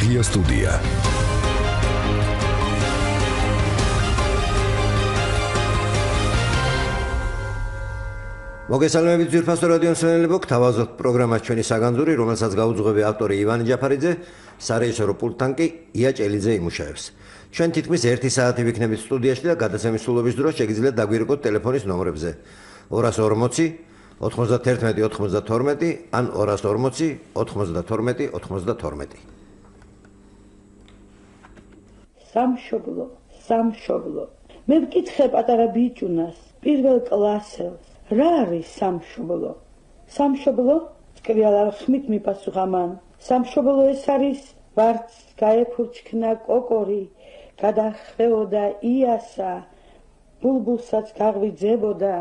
ღია სტუდია. მოგესალმებით ძვირფასო რადიო მსმენელებო, გთავაზობთ პროგრამას ჩვენი საგანძური, რომელსაც გაუძღვები ავტორი ივანე ჯაფარიძე, სარეჟისორო პულტთან კი ია ჭელიძე იმუშავებს. ჩვენ თითქმის 1 საათი ვიქნებით სტუდიაში და გადაცემის სრულობის დროს შეგიძლიათ დაგვირეკოთ ტელეფონის ნომრებზე 240 91 92 ან 240 92 92. სამშობლო. მე ვკითხე პატარა ბიჭუნას, პირველ კლასელს. რა არის სამშობლო? სამშობლო? წკრიალა ხმით მიპასუხა მან. სამშობლო ეს არის ვარც გაეფურჩქნა კოკორი, გადახვეოდა იასა, ბულბულსაც გაღვიძებოდა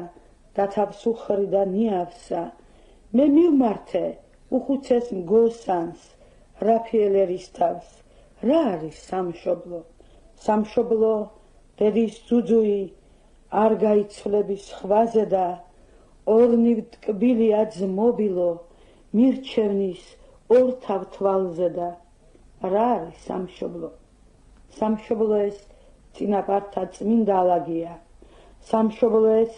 და თავს უხრიდა ნიავსა. მე მივმართე უხუცეს მგოსანს, რაფიელერის თავს. რა არის სამშობლო? სამშობლო დედის ძუძუი არ გაიცვლების ხვაზე და ორნივ ტკბილია ძმობილო მირჩევნის ორთავ თვალზე და რა არის სამშობლო? სამშობლო ეს წინაპართა წმინდა ალაგია. სამშობლო ეს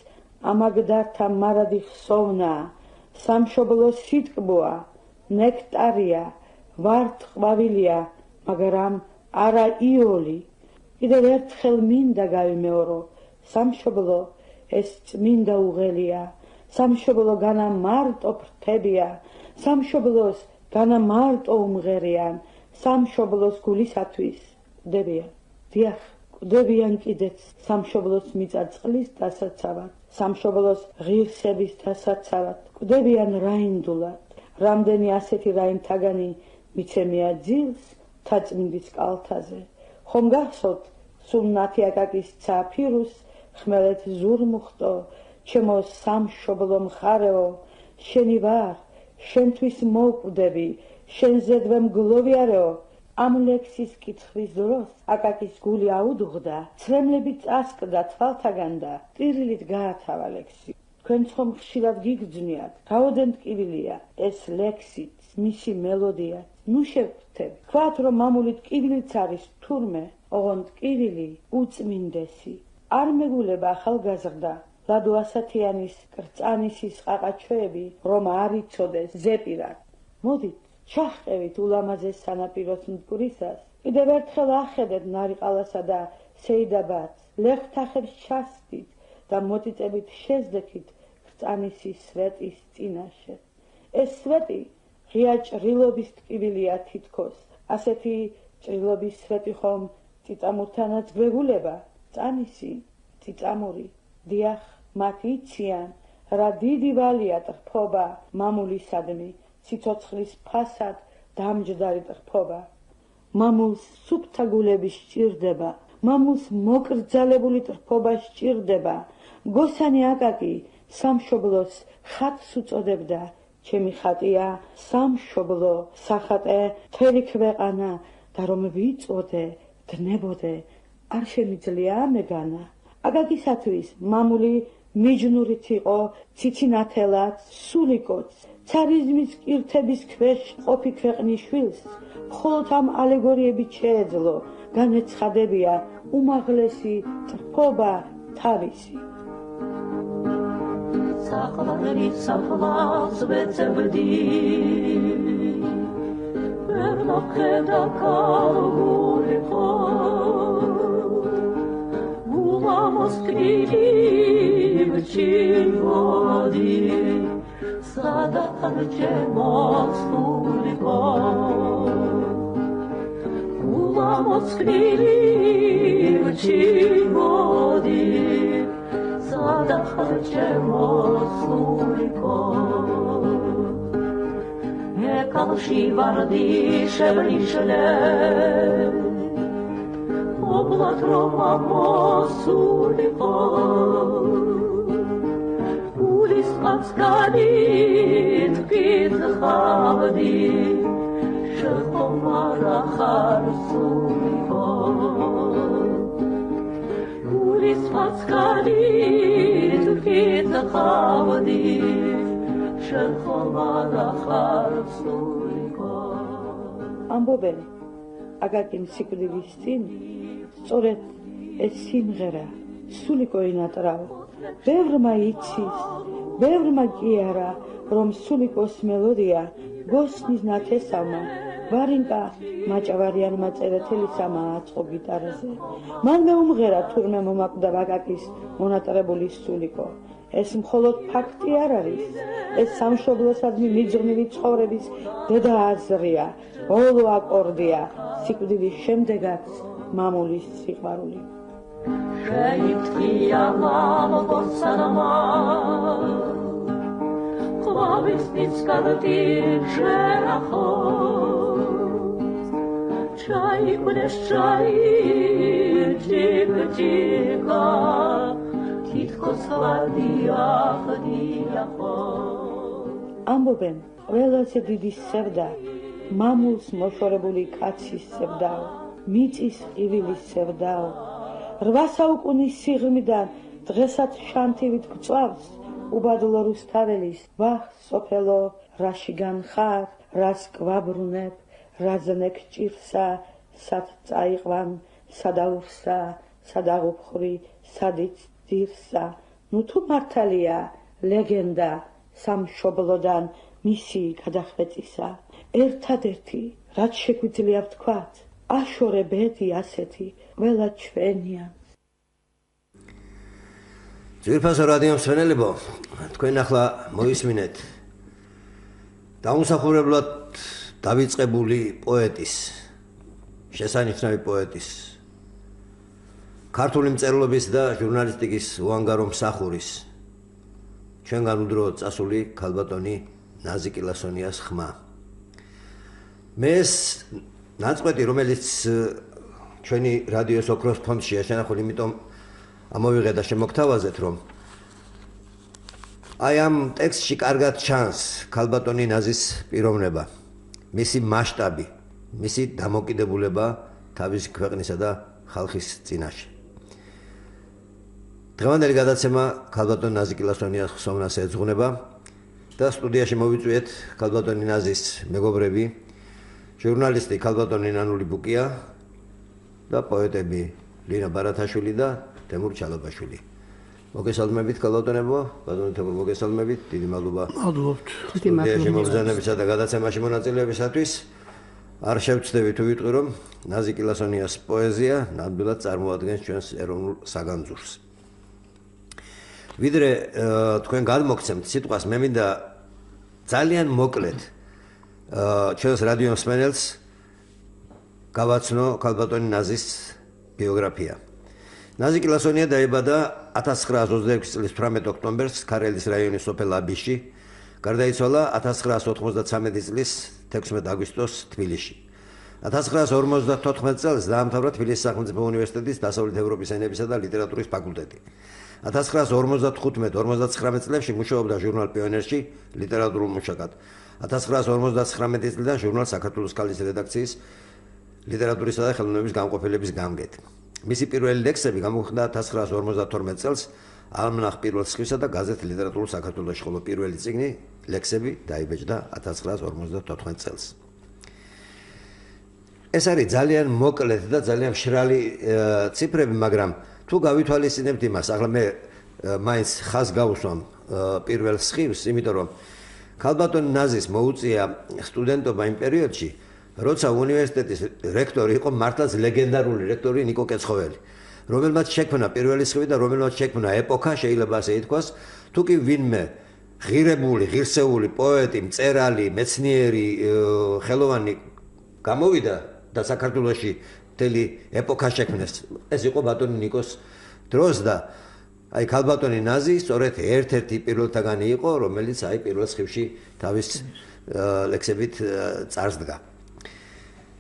ამაგდართა მარადი ხსოვნა. სამშობლო სიტკბოა, ნექტარია, ვარტყვავილია, მაგრამ არა იოლი. კიდევ ერთხელ მინდა გავიმეორო, სამშობლო ეს წმინდა უღელია. სამშობლო განა მარტო ფრთებია, სამშობლოს განა მარტო უმღერიან, სამშობლოს გულისათვის კვდებიან. დიახ, კვდებიან კიდეც სამშობლოს მიწა-წყლის დასაცავად, სამშობლოს ღირსების დასაცავად, კვდებიან რაინდულად. რამდენი ასეთი რაინთაგანი მიცემია ძილს თაწმინდის კალთაზე. ხომ გახსოვთ სულ ნათიაკაკის ცაფირუს ხმელეთ ზურმუხტო, ჩემო სამშობლო მხარეო, შენი ვარ, შენთვის მოვკვდები, შენზე დვემგლოვიარეო. ამ ლექსის კითხვის დროს აკაკის გული აუდუღდა, ცრემლები წასკდა თვალთაგან და ტირილით გაათავა ლექსი. თქვენც ხომ ხშირად გიგრძნიათ, რაოდენ ტკივილია ეს ლექსიც, მისი მელოდია. ნუ შევხვდები, თქვათ რომ მამული ტკივილიც არის თურმე, ოღონდ ტკივილი უწმინდესი. არ მეგულება ახალგაზრდა ლადო ასათიანის კრწანისის ყაყაჩოები, რომ არ იცოდეს ზეპირად. მოდით ჩაჰყევით ულამაზეს სანაპიროს მტკვრისას, კიდევ ერთხელ ახედეთ ნარიყალასა და სეიდაბადს, ლეხვთახებს ჩასდით და მოტიწებით შეზდექით კრწანისის სვეტის წინაშე. ეს სვეტი ღია ჭრილობის ტკივილია თითქოს. ასეთი ჭრილობის სვეტი ხომ წიწამურთანაც გვეგულება? წანისი, წიწამური, დიახ, მათ იციან, რა დიდი ვალია ტრფობა მამულისადმი, სიცოცხლის ფასად დამჯდარი ტრფობა. მამულს სუფთა გულები სჭირდება, მამულს მოკრძალებული ტრფობა სჭირდება. მგოსანი აკაკი სამშობლოს ხატს უწოდებდა. ჩემი ხატია სამშობლო, სახატე მთელი ქვეყანა და რომ ვიწოდე, დნებოდე, არ შემიძლია მეგანა. აკაკისათვის მამული მიჯნურით იყო, ციცინათელად, სულიკოც, ცარიზმის კირთების ქვეშ ყოფი ქვეყნის შვილს, მხოლოდ ამ ალეგორიებით შეეძლო, განეცხადებია უმაღლესი ტრფობა თავისი. საყვარელი საფლავს ვეცებდი, ვერ მოხედა კარგული ხო, ულამოს კრივ ჩიმოდი, სადაც ჩემოსულიკო. ულამოს კრივ ჩიმოდი, სადაც ჩემოსულიკო. ეკალში ვარდი შევლიშლე, ობლად რომ ამოსულიყო. გულის ყაცკანით გიძხავდი, შეხომარ ახარ სულიყო. გულის ყაცკანით გიძხავდი, შეხომარ ახარ სულიყო. ამბობენ, აკაკი სიკვდილის წინ სწორედ ეს სიმღერა სულიკო ინატრაო ბევრმა იცის ბევრმა კი არა რომ სულიკოს მელოდია გოსნის ნათესავმა ვარინკა მაჭავარიანმა წერეთელისამა აწყო გიტარაზე მან მეუმღერა თურმე მომაკვდა აკაკის მონატრებული სულიკო ეს მხოლოდ ფაქტი არ არის ეს სამშობლოსადმი მიძღვნილი ცხოვრების დედა აზრია ბოლო აკორდია სიკვდილის შემდეგაც მამულის სიყვარული შეიტყია მამა ბოსანამა ყვავის ნიცკარდი შერახო ჩაიკვდეს ჭიკ-ჭიკა თითქოს ვარდია ხდიახო ამბობენ ყველაზე დიდი სევდა მამულს მოშორებული კაცის სევდაო მიწის ყივილის სევდაო 8 საუკუნის სიღრმიდან დღესაც შანთივით გწვავს უბადლო რუსთაველის ვახ სოფელო რაში განხარ რას გვაბრუნებ რაზნე გჭირსა სად წაიყვან სადაურსა სადაღუპხრი სადიც ძირსა ნუ თუ მართალია ლეგენდა სამშობლოდან მისი გადახვეწისა ერთადერთი რაც შეგვიძლია ვთქვათ აშორე ბედი ასეთი ყველა ჩვენია ძვირფასო რადიო მსმენელებო თქვენ ახლა მოისმინეთ დაუმსახურებლად დავიწყებული პოეტის შესანიშნავი პოეტის ქართული მწერლობის და ჟურნალისტიკის უანგარო მსახურის ჩვენგან უდრო წასული ქალბატონი ნაზი კილასონიას ხმა მე ეს ნაწყვეტი რომელიც ჩვენი რადიოს ოქროს ფონდშია შენახული იმიტომ ამოვიღე და შემოგთავაზეთ რომ აი ამ ტექსტში კარგად ჩანს ქალბატონი ნაზის პიროვნება მისი მასშტაბი მისი დამოკიდებულება თავისი ქვეყნისა და ხალხის წინაშე დღევანდელი გადაცემა ქალბატონ ნაზი კილასონიას ხსოვნას ეძღვნება და სტუდიაში მოვიწვიეთ ქალბატონი ნაზის მეგობრები ჟურნალისტი ქალბატონი ნანული ბუკია და პოეტები ლინა ბარათაშვილი და თემურ ჩალაბაშვილი. მოგესალმებით ქალბატონებო, ბატონო თემურ მოგესალმებით, დიდი მადლობა. მადლობთ. სტუდიაში მოგზაურობისა და გადაცემაში მონაწილეობისათვის. არ შევცდები თუ ვიტყვი რომ ნაზი კილასონიას პოეზია ნამდვილად წარმოადგენს ჩვენს ეროვნულ საგანძურს. ვიდრე თქვენ გადმოგცემთ სიტყვას, მე მინდა ძალიან მოკლედ ჩვენს რადიო მსმენელს გავაცნო ქალბატონი ნაზის ბიოგრაფია. ნაზი კილასონია დაიბადა 1926 წლის 18 ოქტომბერს ქარელის რაიონის სოფელ აბიში, გარდაიცვალა 1993 წლის 16 აგვისტოს თბილისში. 1954 წელს დაამთავრა თბილისის სახელმწიფო უნივერსიტეტის დასავლეთ ევროპის ენებისა და ლიტერატურის ფაკულტეტი. 1955-59 წლებში მუშაობდა ჟურნალ პიონერში ლიტერატურულ მუშაკად. 1959 წლიდან ჟურნალ საქართველოს ქალის რედაქციის ლიტერატურისა და ხელოვნების განყოფილების გამგედ. მისი პირველი ლექსები გამოხდა 1952 წელს ალმანახ პირველ სხივსა და გაზეთ ლიტერატურულ საქართველოში, ხოლო პირველი წიგნი ლექსები დაიბეჭდა 1954 წელს. ეს არის ძალიან მოკლედ და ძალიან მშრალი ციფრები, მაგრამ თუ გავითვალისწინებთ იმას, ახლა მე მაინც ხაზს გავუსვამ პირველ სხივს, იმიტომ რომ ქალბატონ ნაზის მოუწია სტუდენტობა იმ პერიოდში, როცა უნივერსიტეტის რექტორი იყო მართლაც ლეგენდარული რექტორი ნიკო კეცხოველი, რომელმაც შექმნა პირველი სხივი და რომელმაც შექმნა ეპოქა, შეიძლება ასე ითქვას, თუ კი ვინმე ღირებული, ღირსეული პოეტი, მწერალი, მეცნიერი, ხელოვანი გამოვიდა და საქართველოში მთელი ეპოქა შექმნეს. ეს იყო ბატონი ნიკოს დროს და აი ქალბატონი ნაზი სწორედ ერთ-ერთი პირველთაგანი იყო, რომელიც აი პირველ სხივში თავის ლექსებით წარსდგა.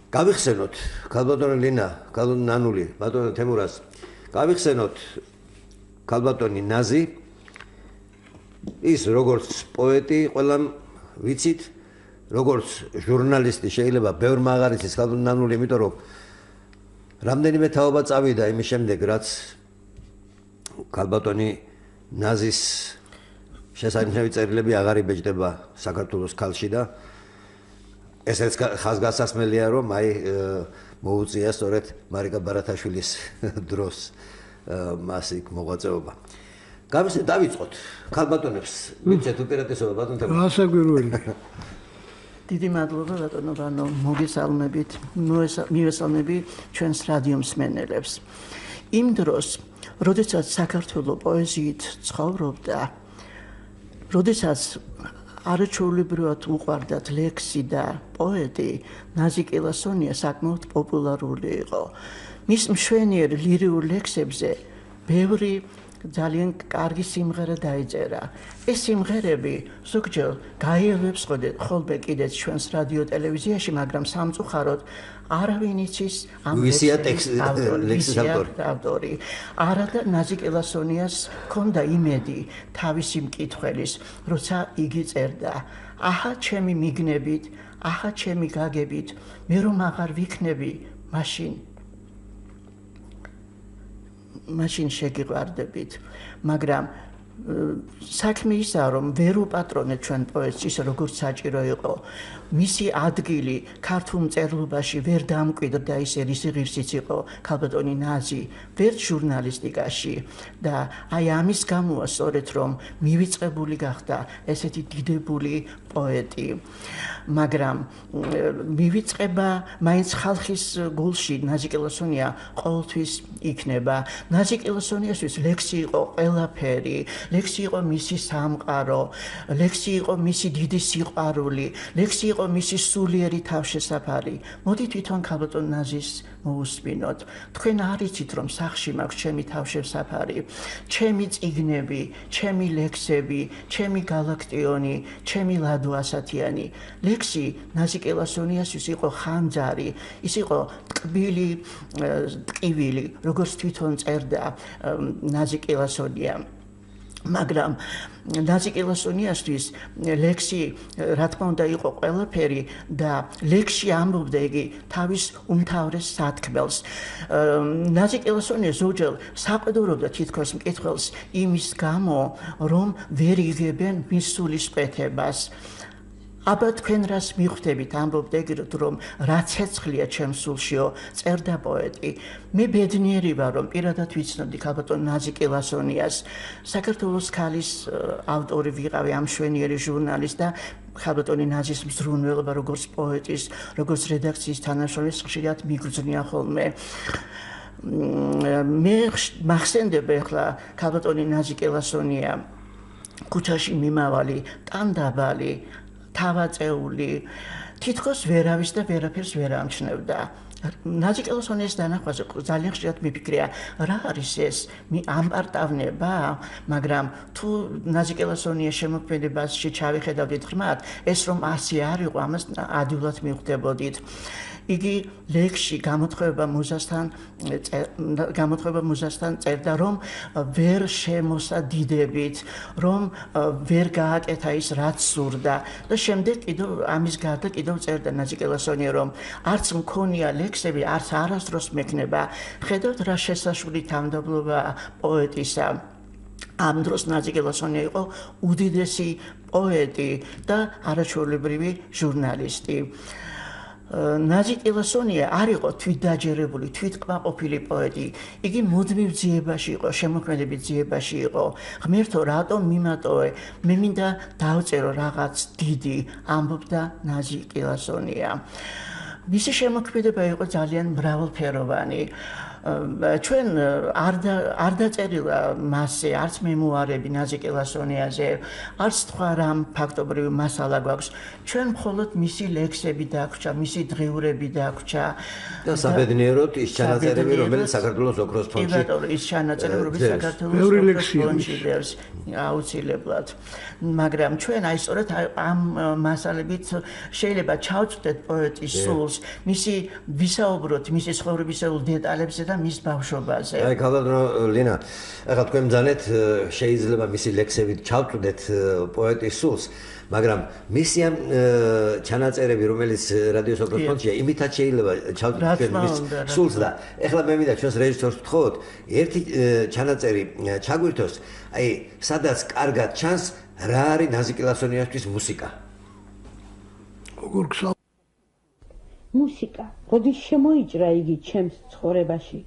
გავიხსენოთ ქალბატონი ლინა, ქალბატონი ნანული, ბატონი თემურას, გავიხსენოთ ქალბატონი ნაზი ის როგორც პოეტი, ყველამ ვიცით, როგორც ჟურნალისტი შეიძლება ბევრმა აღარ იცის ქალბატონი ნანული, იმიტომ რომ რამდენიმე თაობა წავიდა იმის შემდეგ, რაც ქალბატონი ნაზის შესანიშნავი წერილები აღარ იბეჭდება საქართველოს ქალში და ესეც ხაზგასასმელია, რომ აი მოუწია სწორედ მარიკა ბარათაშვილის დროს მას იქ მოღვაწეობა. გამისე დავიწყოთ. ქალბატონებს მიცეთ უპირატესობა ბატონთა. გასაგვირველი. დიდი მადლობა ბატონო ვანო, მოგესალმებით, მივესალმები ჩვენს რადიო მსმენელებს. იმ დროს, როდესაც საქართველოს პოეზიით ცხოვრობდა, როდესაც არაჩვეულებრივად უყვარდათ ლექსი და პოეტი, ნაზიკ ელასონია საკმაოდ პოპულარული იყო. მის მშვენიერ ლირიულ ლექსებზე ბევრი ძალიან კარგი სიმღერა დაიწერა. ეს სიმღერები ზოგჯერ გაიელებს ხოლმე კიდეც ჩვენს რადიო ტელევიზიაში, მაგრამ სამწუხაროდ არავინ იცის ამ ლექსის ავტორი. არადა ნაზიკ ელასონიას ჰქონდა იმედი თავისი მკითხველის, როცა იგი წერდა: აჰა ჩემი მიგნებით, აჰა ჩემი გაგებით, მე რომ აღარ ვიქნები, მაშინ შეგიყვარდებით, მაგრამ საქმე ისაა, რომ ვერ უპატრონეთ ჩვენ პოეტს ისე, როგორც საჭირო იყო. მისი ადგილი ქართულ მწერლობაში ვერ დამკვიდრდა ისე, რისი ღირსიც იყო ქალბატონი ნაზი, ვერც ჟურნალისტიკაში და აი ამის გამოა სწორედ, რომ მივიწყებული გახდა ესეთი დიდებული პოეტი. მაგრამ მივიწყება მაინც ხალხის გულში ნაზიკ ელასონია ყოველთვის იქნება. ნაზიკ ელასონიასთვის ლექსი იყო ყველაფერი, ლექსი იყო მისი სამყარო, ლექსი იყო მისი დიდი სიყვარული, ლექსი იყო მისი სულიერი თავშესაფარი. მოდი თვითონ ქალბატონ ნაზის მოусმინოთ. თქვენ არ იცით, რომ სახლში მაქვს ჩემი თავშესაფარი, ჩემი წიგნები, ჩემი ლექსები, ჩემი გალაქტიონი, ჩემი ლადო ასათიანი. ლექსი ნაზიკ ელასონიასთვის იყო ხანძარი, ის იყო ტკივილი, როგორც თვითონ წერდა ნაზიკ ელასონია. მაგრამ ნაზიკ ელასონიასთვის ლექსი, რა თქმა უნდა, იყო ყველაფერი და ლექსში ამბობდა იგი თავის უმთავრეს სათქმელს. ნაზიკ ელასონია ზოგჯერ საყდურობდა თითქოს მკითხველს იმის გამო, რომ ვერ იგებენ მის სულისკვეთებას. აბა თქვენ რას მიხვდებით, ამბობდა იგი, რომ რა ცეცხლია ჩემ სულშიო, წერდა პოეტი. მე ბედნიერი ვარ, რომ პირადად ვიცნობდი ქალბატონ ნაზიკ ელასონიას. საქართველოს ქალის ავტორი ვიყავი, ამ მშვენიერი ჟურნალის და ქალბატონი ნაზის მზრუნველობა, როგორც პოეტის, როგორც რედაქციის თანაშრომლის ხშირად მიგრძნია ხოლმე. მე მახსენდება ახლა ქალბატონი ნაზიკ ელასონია ქუჩაში მიმავალი, ტანდაბალი, თავაწეული, თითქოს ვერავის და ვერაფერს ვერ ამჩნევდა. ნაზიკ ელასონიას დანახვაზე ძალიან ხშირად მიფიქრია, რა არის ეს ამპარტავნება, მაგრამ თუ ნაზიკ ელასონიას შემოქმედებაში ჩავიხედავდით ღრმად, ეს რომ ასე არ იყო, ამას ადვილად მიხვდებოდით. იგი ლექსში გამოთქვება მუზასთან წერდა, რომ ვერ შემოსადიდებით, რომ ვერ გააკეთა ის, რაც სურდა და შემდეგ კიდევ ამის გარდა კიდევ წერდა ნაზიკ ელასონია, რომ არც მქონია ლექსები, არც არასდროს მექნება. ხედავთ რა შესაშველი თავმდაბლობა პოეტისა. ამ დროს ნაზიკ ელასონია იყო უდიდესი პოეტი და არაჩვეულებრივი ჟურნალისტი. ნაზიკ ელასონია არ იყო თვითდაჯერებული, თვითკმაყოფილი პოეტი. იგი მუდმივ ძიებაში იყო, შემოქმედებით ძიებაში იყო. ღმერთო, რატომ მიმატოვე? მე მინდა დავწერო რაღაც დიდი, ამბობდა ნაზიკ ელასონია. მისი შემოქმედება იყო ძალიან მრავალფეროვანი. ჩვენ არ დაწერილა მასზე, არც მემუარები ნაზიკ ელასონიაზე, არც სხვა რამ ფაქტობრივი მასალა გვაქვს. ჩვენ მხოლოდ მისი ლექსები დაგვჭა, მისი დღიურები დაგვჭა. და საბედნიეროდ ის ჩანაწერები, რომელიც საქართველოს ოქროს ფონდში. ის ჩანაწერები, რომელიც საქართველოს ოქროს ფონდში დევს, აუცილებლად. მაგრამ ჩვენ აი სწორედ ამ მასალებით შეიძლება ჩავწვდეთ პოეტის სულს, მისი ვისაუბროთ მისი ცხოვრებისეულ დეტალებზე და მის ბავშვობაზე. აი ქალბატონო ლინა, ახლა თქვენ ბრძანეთ შეიძლება მისი ლექსებით ჩავწვდეთ პოეტის სულს, მაგრამ მისი ამ ჩანაწერები, რომელიც რადიოს ოქროს ფონდშია, იმითაც შეიძლება ჩავწვდეთ მის სულს და ახლა მე მინდა ჩვენს რეჟისორს ვთხოვოთ, ერთი ჩანაწერი ჩაგვირთოს, აი სადაც კარგად ჩანს რა არის ნაზიკ ელასონიასთვის მუსიკა. მუსიკა, როდის შემოიჭრა იგი ჩემს ცხოვრებაში,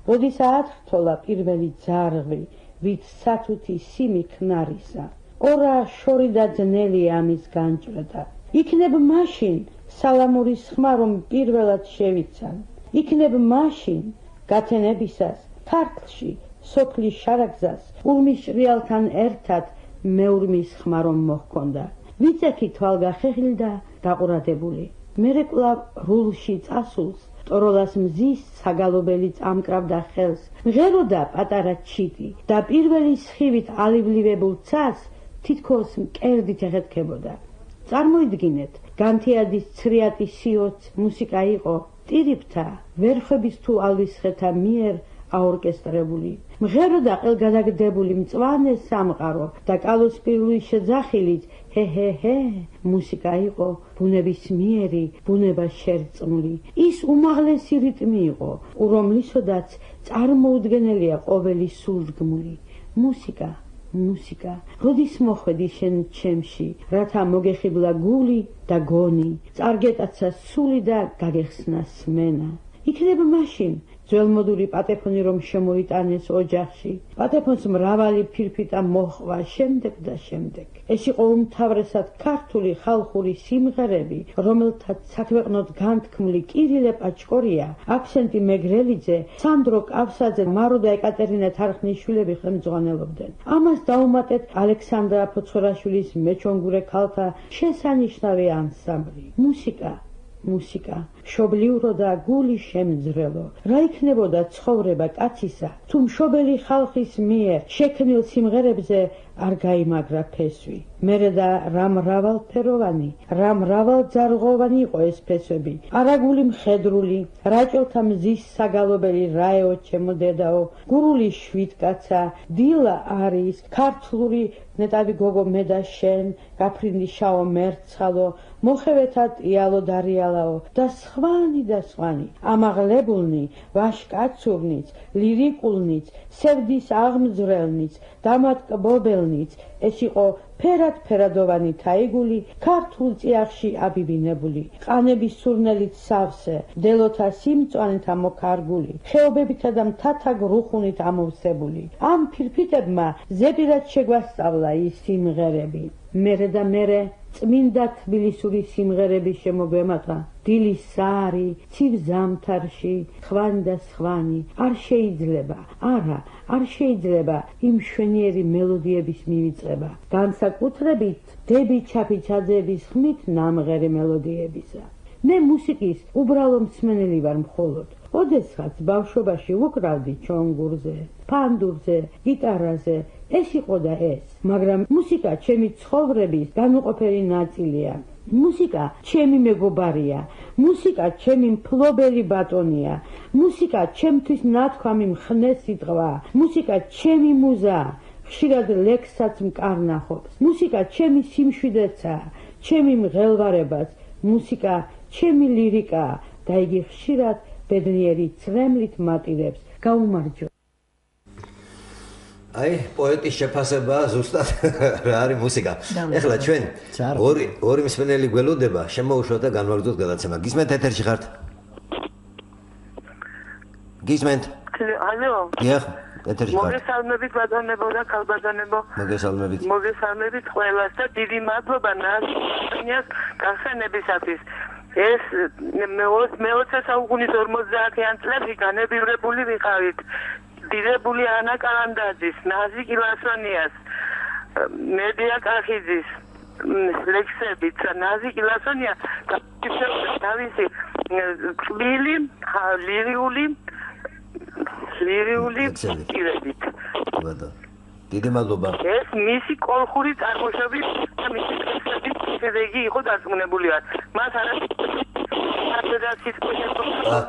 როდის აათრთოლა პირველი ძარღვი, ვით სათუთი სიმი ქნარისა. ორა შორი და ძნელი ამის განჭრედა. იქნებ მაშინ სალამურის ხმა, რომ პირველად შევიცან. იქნებ მაშინ გათენებისას ქართლში სოფლის შარაგზას ურმის ჭრიალთან ერთად მეურმის ხმა რომ მოჰქონდა. ვიწექი თვალგახეხილ და დაყურადებული. მერე კვლავ რულში წასულს ტოროლას მზის საგალობელი წამკრავდა ხელს. მღეროდა პატარა ჩიტი და პირველი სხივით ალიბლივებულ ცას თითქოს მკერდით ეხეთქებოდა. წარმოიდგინეთ, განთიადის ცრიატი სიოც მუსიკა იყო ტირიფთა, ვერხვების თუ ალვისხეთა მიერ აორკესტრებული. მღეროდა ყელგადაგდებული მწვანე სამყარო და კალოსპირული შეძახილით ჰე, მუსიკა იყო ბუნებისმიერი, ბუნება შერწყმული. ის უმაღლესი რიტმი იყო, რომლისოდაც წარმოუდგენელია ყოველი სულდგმული. მუსიკა, როდის მოხვედი შენ ჩემში, რათა მოგეხიბლა გული და გონი, წარგეტაცა სული და გაგეხსნა სმენა. იქნებ მაშინ ძველმოდური პატეფონი რომ შემოიტანეს ოჯახში. პატეფონს მრავალი ფირფიტა მოჰყვა შემდეგ და შემდეგ. ეს იყო უმთავრესად ქართული ხალხური სიმღერები, რომელთაც საქვეყნოდ განთქმული კირილე პაჭკორია, აქსენტი მეგრელიძე, სანდრო კავსაძე, მარო და ეკატერინა თარხნიშვილები ხელმძღვანელობდნენ. ამას დაუმატეთ ალექსანდრა ფოცხოვაშვილის მეჩონგურე ქალთა შესანიშნავი ანსამბლი. მუსიკა, მშობლიურო და გული შემძრელო. რა იქნებოდა ცხოვრება კაცისა, თუ მშობელი ხალხის მიერ შექმნილ სიმღერებზე არ გაიმაგრა ფესვი. მერე და რა მრავალფეროვანი, რა მრავალძარღვოვანი იყო ეს ფესვები. არაგული მხედრული, რაჭელთა მზის საგალობელი რაეო ჩემო დედაო, გურული შვიდკაცა, დილა არის, ქართლური ნეტავი გოგო მე და შენ, გაფრინდი შაო მერცხალო, მოხევეთად იალო დარიალაო და სხვანი. ამაღლებულნი, ვაშკაცურნიც, ლირიკულნიც, სევდის აღმძვრელნიც, დამატკბობელნიც, ეს იყო ფერადოვანი თაიგული, ქართულ წიაღში აბიბინებული, ყანების სურნელით სავსე, დელოთა სიმწვანით ამოქარგული, ხეობებითა და მთათა გრუხუნით ამოვსებული. ამ ფირფიტებმა ზეპირად შეგვასწავლა ის სიმღერები. მერე წმინდა თბილისური სიმღერები შემოგვემატა. დილის საარი, ცივ ზამთარში, სხვანი. არ შეიძლება იმ მშვენიერი მელოდიების მივიწყება. განსაკუთრებით დები ჩაფიჩაძეების ხმით ნამღერი მელოდიებისა. მე მუსიკის უბრალო მსმენელი ვარ მხოლოდ. ოდესღაც ბავშვობაში ვუკრავდი ჩონგურზე, ფანდურზე, გიტარაზე, ეს იყო და ეს. მაგრამ მუსიკა ჩემი ცხოვრების განუყოფელი ნაწილია. მუსიკა ჩემი მეგობარია, მუსიკა ჩემი მფლობელი ბატონია, მუსიკა ჩემთვის ნათქვამი მხნე სიტყვა, მუსიკა ჩემი მუზა, ხშირად ლექსსაც მკარნახობს. მუსიკა ჩემი სიმშვიდეცა, ჩემი მღელვარებაც, მუსიკა ჩემი ლირიკა და იგი ხშირად ბედნიერი წრემლით მატირებს. გაუმარჯო. აი, პოეტის შეფასება ზუსტად რა არის მუსიკა. ეხლა ჩვენ ორი მსმენელი გველოდება, შემოუშვათ და განვაგრძოთ გადაცემა. გისმენთ ეთერში ხართ? გისმენთ? ალო. დიახ, ეთერში ხართ. მოგესალმებით ბატონებო და ქალბატონებო. მოგესალმებით ყველას და დიდი მადლობა ნასტინიას გახსენებისათვის. ეს მე-20 საუკუნის 50-იან წლებში განებივრებული ვიყავით. დიდებული ანა კალანდაძის, ნაზი კილასონიას, მედია კახიძის ლექსებით. ნაზი კილასონია თავისი კბილი ლირიული პირებით. დიდი მადლობა. ეს მისი კოლხური წარმოშობის და მისი ლექსების შედეგი იყო დარწმუნებული ვარ. მას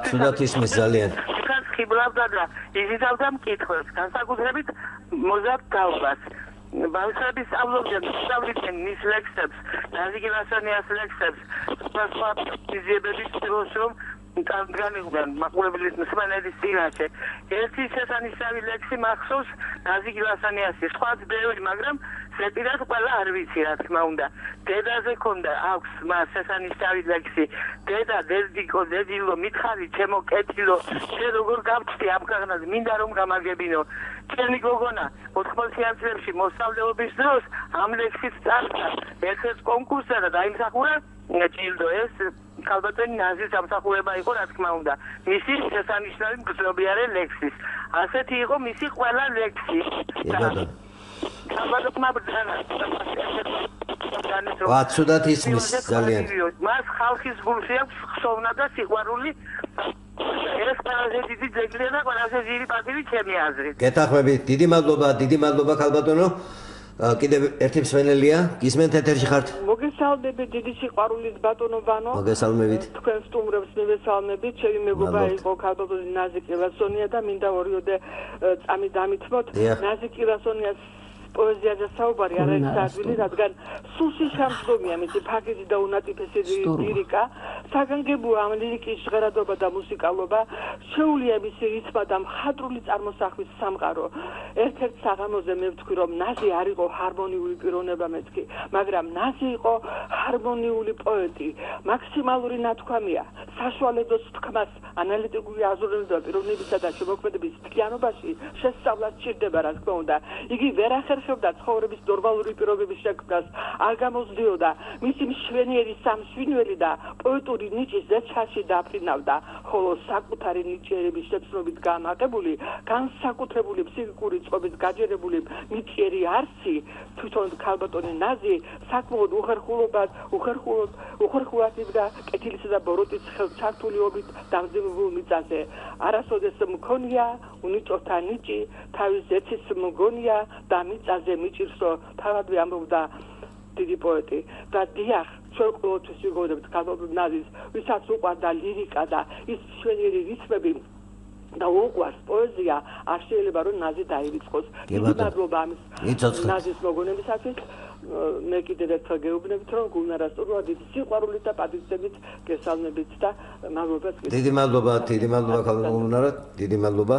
თუნდაც ისმის ძალიან. ხიბლავდა და იზიდავდა მკითხვებს, განსაკუთრებით მოზარდ თაობას. ბავშვები სწავლობდნენ მის ლექსებს, ნაზი კილასონიას ლექსებს, სხვა მიზიებების დროს, რომ განიღებენ მაყურებლის მსმენელის წინაშე. ერთი შესანიშნავი ლექსი მახსოვს ნაზი გილასანიასის, სხვაც ბევრი, მაგრამ ზეპირად ყველა არ ვიცი, რა თქმა უნდა. დედაზე ქონდა აქვს მას შესანიშნავი ლექსი. დედა, დედიკო, დედილო, მითხარი, ჩემო კეთილო, შენ როგორ გავწდი ამ ქვეყნაზე, მინდა რომ გამაგებინო. ჩემი გოგონა 80-იან წლებში მოსწავლეობის დროს ამ ლექსის წარსა ერთ-ერთ კონკურსზე და დაიმსახურა ჯილდო ეს ქალბატონი ნაზის ამსახურება იყო, რა თქმა უნდა. მისი შესანიშნავი მგრძნობიარე ლექსის. ასეთი იყო მისი ყველა ლექსი. ქალბატონმა ბრძანა. ვაცუდათ ისმის ძალიან. მას ხალხის გულში აქვს ხსოვნა და სიყვარული. ეს ყველაზე დიდი ძეგლია და ყველაზე ძირი პატივი ჩემი აზრით. გეთახმებით, დიდი მადლობა ქალბატონო. კიდევ ერთი მსმენელია, გისმენთ ეთერში ხართ? მოგესალმებით, დიდი სიყვარულით ბატონო ვანო. მოგესალმებით. თქვენ სტუმრებს მივესალმებით, ჩემი მეგობარი იყო ქალბატონი ნაზი კილასონია და მინდა ორიოდე წამი დამითმოთ. ნაზი კილასონიას პოეზიაზე საუბარი არ არის ადვილი, რადგან სულში შემდგომია მისი ფაქიზი და უნატიფესი ლირიკა, საგანგებოა ამ ლირიკის ჟღერადობა და მუსიკალობა, შეუულია მისი რითმა და მხატვრული წარმოსახვის სამყარო. ერთ-ერთ საღამოზე მე ვთქვი, რომ ნაზი არ იყო ჰარმონიული პიროვნება მეთქი, მაგრამ ნაზი იყო ჰარმონიული პოეტი, მაქსიმალური ნათქვამია, საშუალედოს თქმას, ანალიტიკური აზროვნების და პიროვნებისა და შემოქმედების თქიანობაში შესწავლა სჭირდება, რა თქმა უნდა. იგი ვერ ახერხებდა ცხოვრების ნორმალური პირობების შექმნას, არ გამოსდიოდა მისი მშვენიერი სამშვინველი და პოეტური ნიჭის ზეცაში დაფრინავდა, ხოლო საკუთარი ნიჭიერების შეცნობით განაღებული, განსაკუთრებული ფსიქიკური წყობით გაჯერებული ნიჭიერი არსი, თვითონ ქალბატონი ნაზი საკმაოდ უხერხულად იდგა კეთილისა და ბოროტის ხელჩართულიობით დამძიმებულ მიწაზე. არასოდეს მქონია უნიჭოთა ნიჭი, თავის ზეცის მგონია და მიწაზე მიჭირსო, თავადვე ამბობდა დიდი პოეტი. და დიახ, ჩვენ ყოველთვის ვიგონებთ ქალბატონ ნაზის, ვისაც უყვარდა ლირიკა და ის მშვენიერი რითმები და უყვარს პოეზია, არ შეიძლება რომ ნაზი დაივიწყოს. დიდი მადლობა ამის ნაზის მოგონებისათვის. მე კიდევ ერთხელ გეუბნებით, რომ გულნარას სტუმრად დიდი სიყვარულით და პატივისცემით გესალმებით და მადლობა. დიდი მადლობა ქალბატონო გულნარად, დიდი მადლობა.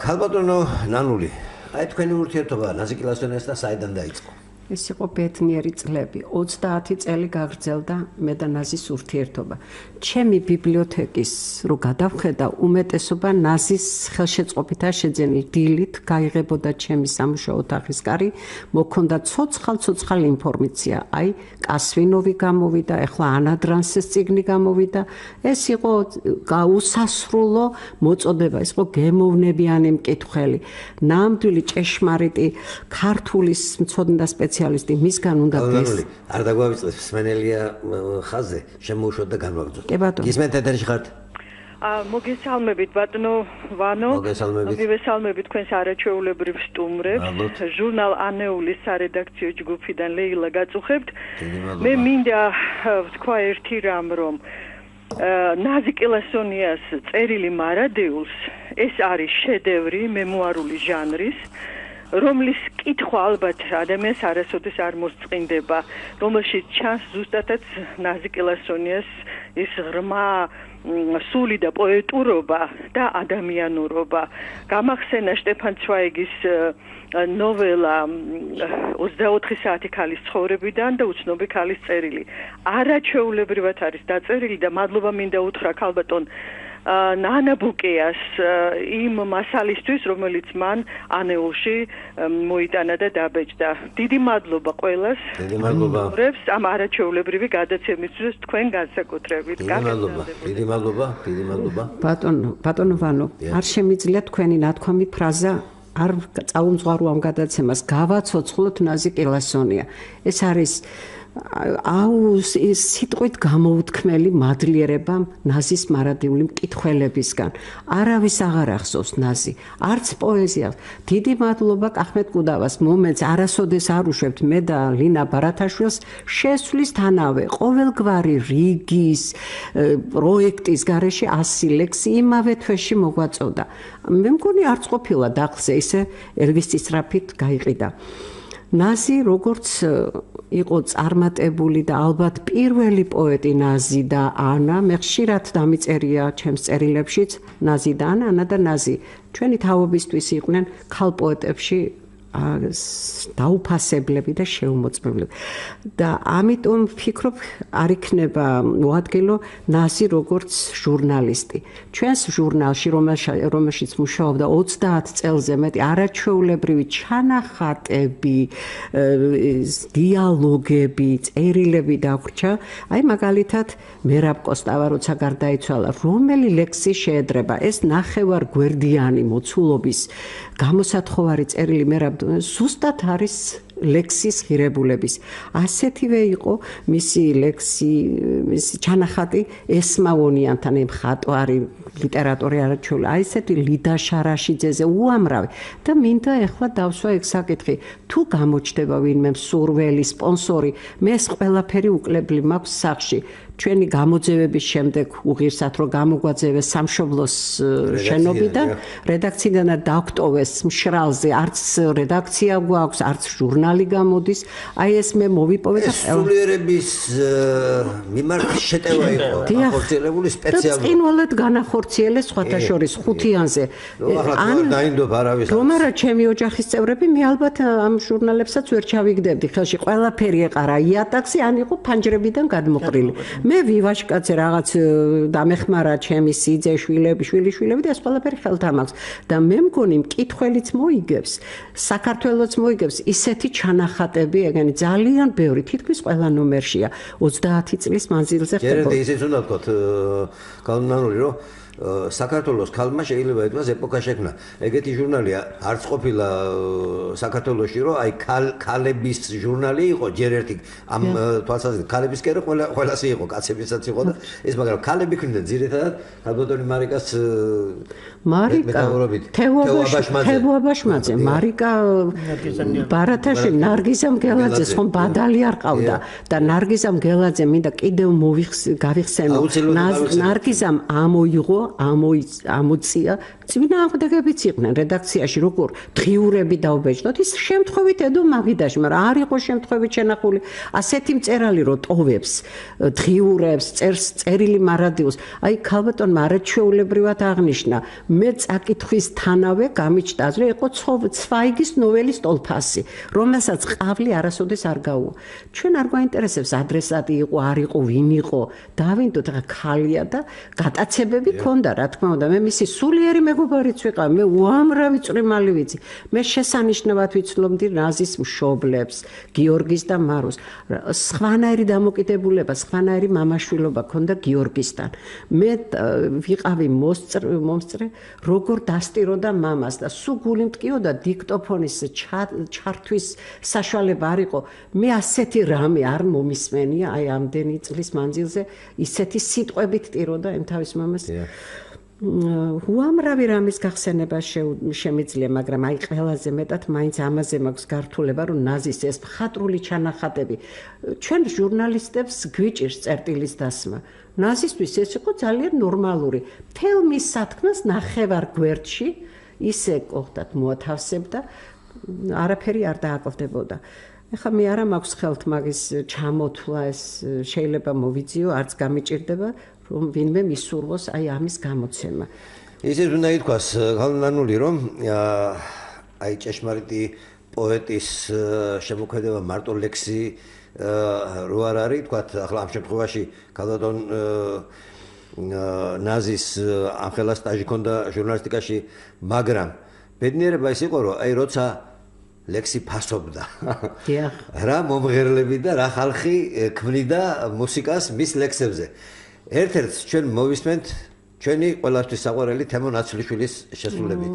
ქალბატონო ნანული, აი თქვენი ურთიერთობა ნაზი კილასონიასთან საიდან დაიწყო? ეს იყო ბედნიერი წლები. 30 წელი გაგრძელდა მე და ნაზის ურთიერთობა. ჩემი ბიბლიოთეკის რო გადავხედა, უმეტესობა ნაზის ხელშეწყობითაა შეძენილი. დილით გაიღებოდა ჩემი სამუშაო ოთახის კარი, მოქონდა ცოცხალ ინფორმაცია. აი, კასვინოვი გამოვიდა, ეხლა ანადრანსის წიგნი გამოვიდა. ეს იყო გაუსასრულო მოწოდება, ეს იყო გემოვნებიანი მკითხველი. ნამდვილი ჭეშმარიტი ქართულის მცოდნე და სპეციალისტი მისგან უნდა დეს. არ დაგვავიწყდეს მსმენელია ხაზზე, შემოუშვათ და განვაგრძოთ. გისმენთ ეთერში ხართ? მოგესალმებით ბატონო ვანო. მივესალმებით თქვენს არაჩვეულებრივ სტუმრებს. ჟურნალ ანეულის სარედაქციო ჯგუფიდან ლეილა გაწუხებთ. მე მინდა ვთქვა ერთი რამ, რომ ნაზი კილასონიას წერილი მარადეულს ეს არის შედევრი მემუარული ჟანრის, რომლის კითხვა ალბათ ადამიანს არასოდეს არ მოსწყინდება, რომელშიც ჩანს ზუსტადაც ნაზი კილასონიას ის ღრმა სული და პოეტურობა და ადამიანურობა. გამახსენა შტეფან ცვაიგის ნოველა 24 საათი ქალის ცხოვრებიდან და უცნობი ქალის წერილი. არაჩვეულებრივად არის დაწერილი და მადლობა მინდა უთხრა ქალბატონ ნანა ბუკეას იმ მასალისთვის, რომელიც მან ანეულში მოიტანა და დაბეჭდა. დიდი მადლობა ყველას. დიდი მადლობა. ამ არაჩვეულებრივი გადაცემისთვის თქვენ განსაკუთრებით. დიდი მადლობა. ბატონო ვანო, არ შემიძლია თქვენი ნათქვამი ფრაზა არ წაუმძღვარო ამ გადაცემას. გავაცოცხლოთ ნაზი კილასონია. ეს არის სიტყვით გამოუთქმელი მადლიერება ნაზის მარადიული მკითხველებისგან. არავის აღარ ახსოვს ნაზი, არც პოეზია. დიდი მადლობა კახმეტ კუდავას მომენტს არასოდეს არ უშვებთ მე და ლინა ბარათაშვილს შესვლის თანავე ყოველგვარი რიგის პროექტის გარეშე 100 ლექსი იმავე თვეში მოგვაწოდა. მე მგონი არც ყოფილა დახლზე ისე ერგის წისრაფით გაიყიდა. ნაზი როგორც იყო წარმატებული და ალბათ პირველი პოეტი ნაზი და ანა, მე ხშირად დამიწერია ჩემს წერილებშიც ნაზი და ანა და ნაზი ჩვენი თაობისთვის იყვნენ ქალ პოეტებში დაუფასებლები და შეუმოწმებლები. და ამიტომ ვფიქრობ, არ იქნება მოადგილო ნაზი როგორც ჟურნალისტი. ჩვენს ჟურნალში, რომელშიც მუშაობდა 30 წელზე მეტი, არაჩვეულებრივი ჩანახატები, დიალოგები, წერილები დაგვრჩა. აი მაგალითად, მერაბ კოსტავა როცა გარდაიცვალა, რომელი ლექსი შეედრება ეს ნახევარგვერდიანი მოცულობის გამოსათხოვარი წერილი მერაბ ზუსტად არის ლექსის ღირებულების. ასეთივე იყო მისი ლექსი, მისი ჩანახატი ესმაონიანთან, მხატვარი, ლიტერატორი არაჩვეული. აი ესეთი ლიდა შარაშიძეზე უამრავი და მინდა ეხლა დავსვა ეგ საკითხი. თუ გამოჩნდება ვინმე მსურველი, სპონსორი, მე ეს ყველაფერი უკლებლი მაქვს სახში. ჩვენი გამოძევების შემდეგ უღირსად რომ გამოგვაძევეს სამშობლოს შენობიდან, რედაქციიდან დაგვტოვეს მშრალზე, არც რედაქცია გვაქვს, არც ჟურნალი გამოდის. აი ეს მე მოვიპოვე და სულიერების მიმართ შეტევა იყო განხორციელებული სპეციალურად. წინვალად განახორციელეს სხვათა შორის ხუთიანზე. ან დაინდობ არავის. რომ არა ჩემი ოჯახის წევრები, მე ალბათ ამ ჟურნალებსაც ვერ ჩავიგდებდი. ხელში ყველაფერი ეყარა იატაკზე, ან იყო ფანჯრებიდან გადმოყრილი. მე ვივაშკაცე რაღაც დამეხმარა ჩემი სიძე შვილიშვილები და ეს ყველაფერი ხელთან მაქვს და მე მგონი მკითხველიც მოიგებს საქართველოც მოიგებს ისეთი ჩანახატები ეგენი ძალიან ბევრი თითქმის ყველა ნომერშია 30 წლის მანძილზე ხდება. ჯერე ისიც უნდა ვთქვათ კანონური რომ საქართველოს ქალმა შეიძლება ეთქვას ეპოქა შექმნა. ეგეთი ჟურნალი არც ყოფილა საქართველოში, რომ აი ქალების ჟურნალი იყო ჯერ ერთი ამ თვალსაზრისით ქალების კი არა ყველასი იყო, კაცებისაც იყო და ეს მაგრამ ქალები ქნიდა ძირითადად ქალბატონი მარიკას თევაბაშმაძე, მარიკა ბარათაში ნარგიზა მგელაძეს ხომ ბადალი არ ყავდა და ნარგიზა მგელაძე მინდა კიდევ გავიხსენო ნარგიზამ ამოიღო ამოწია წინააღმდეგებიც იყვნენ რედაქციაში როგორ დღიურები დაუბეჭდოთ ის შემთხვევით ედო მაგიდაში მაგრამ არ იყო შემთხვევით შენახული ასეთი მწერალი რო ტოვებს დღიურებს წერილი მარადიოს აი ქალბატონმა არაჩვეულებრივად აღნიშნა მე წაკითხვის თანავე გამიჩნდა აზრი იყო ცვაიგის ნოველის ტოლფასი რომელსაც ყავლი არასოდეს არ გაუო ჩვენ არ გვაინტერესებს ადრესატი იყო არ იყო ვინ იყო დავინდოთ რა ქალია და გატაცებები ქონდა რა თქმა უნდა მე მისი სულიერი მეგობარიც ვიყავ მე უამრავი წვრიმალი ვიცი მე შესანიშნავად ვიცნობდი ნაზის მშობლებს გიორგის და მაროს სხვანაირი დამოკიდებულება სხვანაირი მამაშვილობა ქონდა გიორგისთან მე ვიყავი მომსწრე როგორ დასტიროდა მამას და სულ გული მტკიოდა დიქტოფონის ჩართვის საშუალება არ იყო მე ასეთი რამე არ მომისმენია აი ამდენი წლის მანძილზე ისეთი სიტყვებით ტიროდა იმ თავის მამას უამრავი რამის გახსენება შემიძლია მაგრამ აი ყველაზე მეტად მაინც ამაზე მაქვს გართულება რომ ნაზის ეს მხატვრული ჩანახატები ჩვენ ჟურნალისტებს გვიჭირს წერტილის დასმა ნაზისთვის ეს იყო ძალიან ნორმალური მთელ მის სათქმას ნახევარ გვერდში ისე კოხდათ მოათავსებდა არაფერი არ დააკლდებოდა ეხლა მე არა მაქვს ხელთ მაგის ჩამოთვლა ეს შეიძლება მოვიძიო არც გამიჭირდება რომ ვინმე მისურვოს აი ამის გამოცემა ისიც უნდა ითქვას განანული რომ აი ჭეშმარიტი პოეტის შემოქმედება მარტო ლექსი რო არ არის თქვათ ახლა ამ შემთხვევაში ქალბატონ ნაზის ამხელა სტაჟი ქონდა ჟურნალისტიკაში მაგრამ ბედნიერება ის იყო რომ აი როცა ლექსი ფასობდა რა მომღერლები და რა ხალხი ქმნიდა მუსიკას მის ლექსებზე ერთ-ერთ ჩვენ მოვისმენთ ჩვენი ყველასთვის საყვარელი თემო ნაცვლიშვილის შესრულებით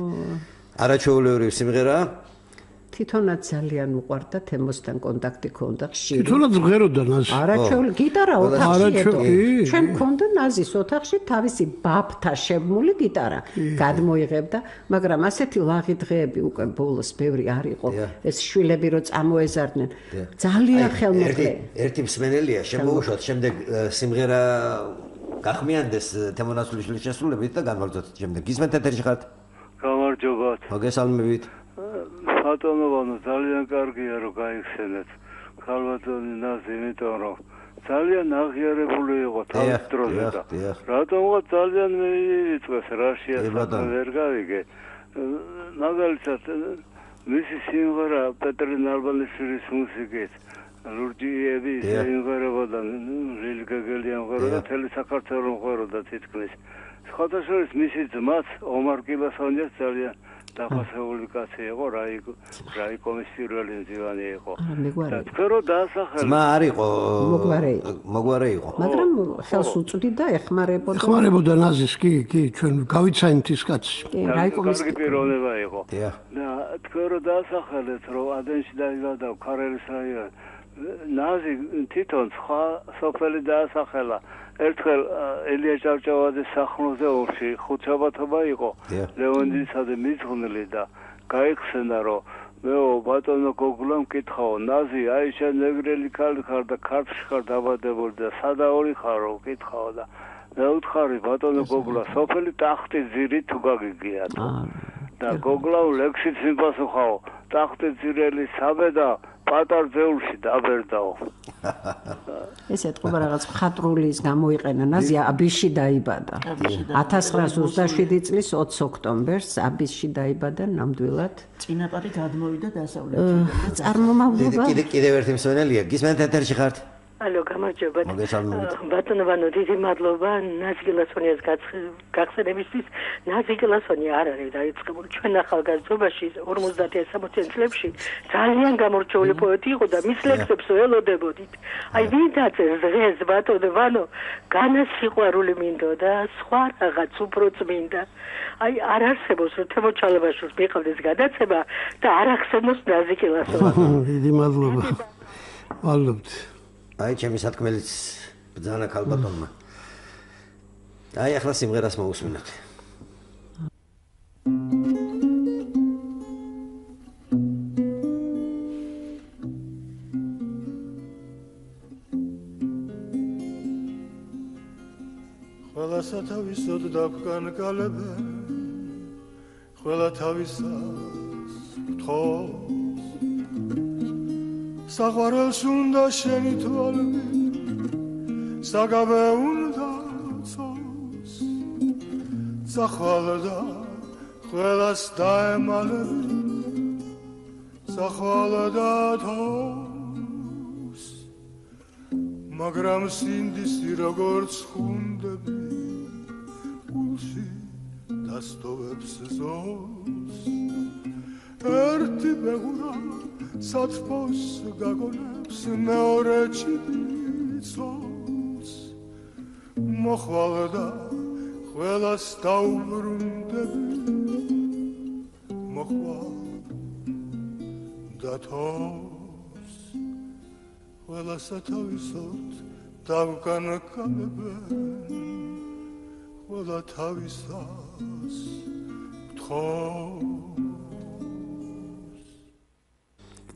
არაჩვეულებრივი სიმღერაა თვითონაც ძალიან უყვარდა თემოსთან კონტაქტი ქონდა ხშირი თვითონაც მღეროდა ნაზი არაჩვეული გიტარა ოთახში ჩვენ ქონდა ნაზის ოთახში თავისი ბაფთა შემმული გიტარა გადმოიღებდა მაგრამ ასეთი ლაღი დღეები უკვე ბოლოს ბევრი არ იყო ეს შვილები რო წამოეზარდნენ ძალიან ხელმოკლე ერთი მსმენელია შემოუშვათ შემდეგ სიმღერა გახმიანდეს თემო ნაცვლიშვილის შესრულებით და განვალწოთ შემდეგ გისმენთ ეთერში ხართ გამარჯობათ მოგესალმებით ბატონო ძალიან კარგია რომ გაიხსენეთ ქალბატონი ნაზი იმიტომ რომ ძალიან აღიარებული იყო თავის დროზე და რატომღაც ძალიან მიიწვეს რა შეასახა ვერ გავიგე მაგალითად მისი სიმღერა პეტრე ნალბანიშვილის მუსიკით ლურჯიები სიმღერებოდა ლილი გაგელიანი მღეროდა მთელი საქართველო მღეროდა თითქმის სხვადასხვა მისი ძმაც ომარ კიბასონიას ძალიან დახასებული კაცი იყო რაიკომის პირველი მძივანი იყო და თქვენ რომ დაასახელეთ ძმა არ იყო მოგვარე იყო მაგრამ ხელს უწვდიდა ეხმარებოდა ნაზის კი ჩვენ გავიცანით ის კაცი რაიკომის პიროვნება იყო და თქვენ რომ დაასახელეთ რომ ადენში დაიბადა ქარელის რაიონი ნაზი თვითონ სხვა სოფელი დაასახელა ერთხელ ელია ჭავჭავაძის სახლზე ომში ხუთშაბათობა იყო ლეონიდისა და მიწღვნილი და გაიხსენა რომ მეო ბატონო გოგლამ კითხაო ნაზი აი შენ ნეგრელი ქალი ხარ და ქართლში ხარ დაბადებული და სადაორი ხარო კითხაო და მე უთხარი ბატონო გოგლა სოფელი ტახტის ძირი თუ გაგიგია და გოგლამ ლექსით მიპასუხაო ტახტის ძირელი საბედა პატარ ძეულში დაბერდაო ეს ეთქობა რაღაც მხატვრულის გამოიყენა ნაზი აბისში დაიბადა 1927 წლის 20 ოქტომბერს აბისში დაიბადა ნამდვილად წინაპარი გადმოვიდა დასავლეთიდან წარმომავლობა კიდევ ერთი მსმენელია გისმენთ ეთერში ხართ ალო გამარჯობა ბატონო ვანო დიდი მადლობა ნაზი გილასონიას გახსენებისთვის ნაზი გილასონი არ არის დაიწყებული ჩვენ ახალგაზრდობაში 50-60 წლებში ძალიან გამორჩეული პოეტი იყო და მის ლექსებს ველოდებოდით აი ვინ დაწერს დღეს ბატონო ვანო განასიყვარული მინდოდა სხვა რაღაც უფრო წმინდა აი არ არსებობს რომ თემო ჩალებაშვილს მიყავდეს გადაცემა და არ ახსენოს ნაზი გილასონი დიდი მადლობა მადლობთ აი ჩემი სათქმელიც ბძანა ქალბატონმა აი ახლა სიმღერას მოусმინოთ ყველა სათავისოდ დაგვკანკალებენ ყველა თავისას გთხოვს საყვარელს უნდა შენი თვალები საგაბე უნდა წოს სახვალდა ყველას დაემალები სახვალდა თავს მაგრამ სინდისი როგორც ხუნდები გულში დასტოვებს ზოლს ერთი ბეღურა სათბოს გაგონებს მეორე ჩიცოls მოხვალდა ყველას დაუბრუნდები მოხვალდა თავს ყველას თავისოდ დავკანკალებენ ყველა თავისას გთხოვს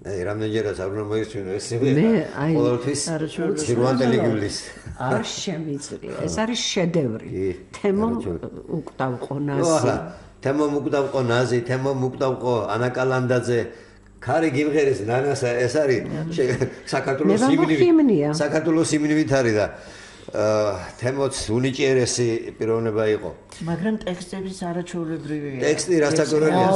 აი რამდენჯერაც არ უნდა მოისმინო ეს სიმღერა ყოველთვის ჭირვანდელი გივლის არ შემიძლია ეს არის შედევრი თემო უკდავყო ნაზი თემო უკდავყო ნაზი თემო უკდავყო ანა კალანდაძე ქარი გიმღერის ნანასა ეს არის საქართველოს ჰიმნი საქართველოს ჰიმნივით არის და თემოც უნიჭიერესი პიროვნება იყო მაგრამ ტექსტების არაჩვეულებრივია ტექსტი რასაკურველია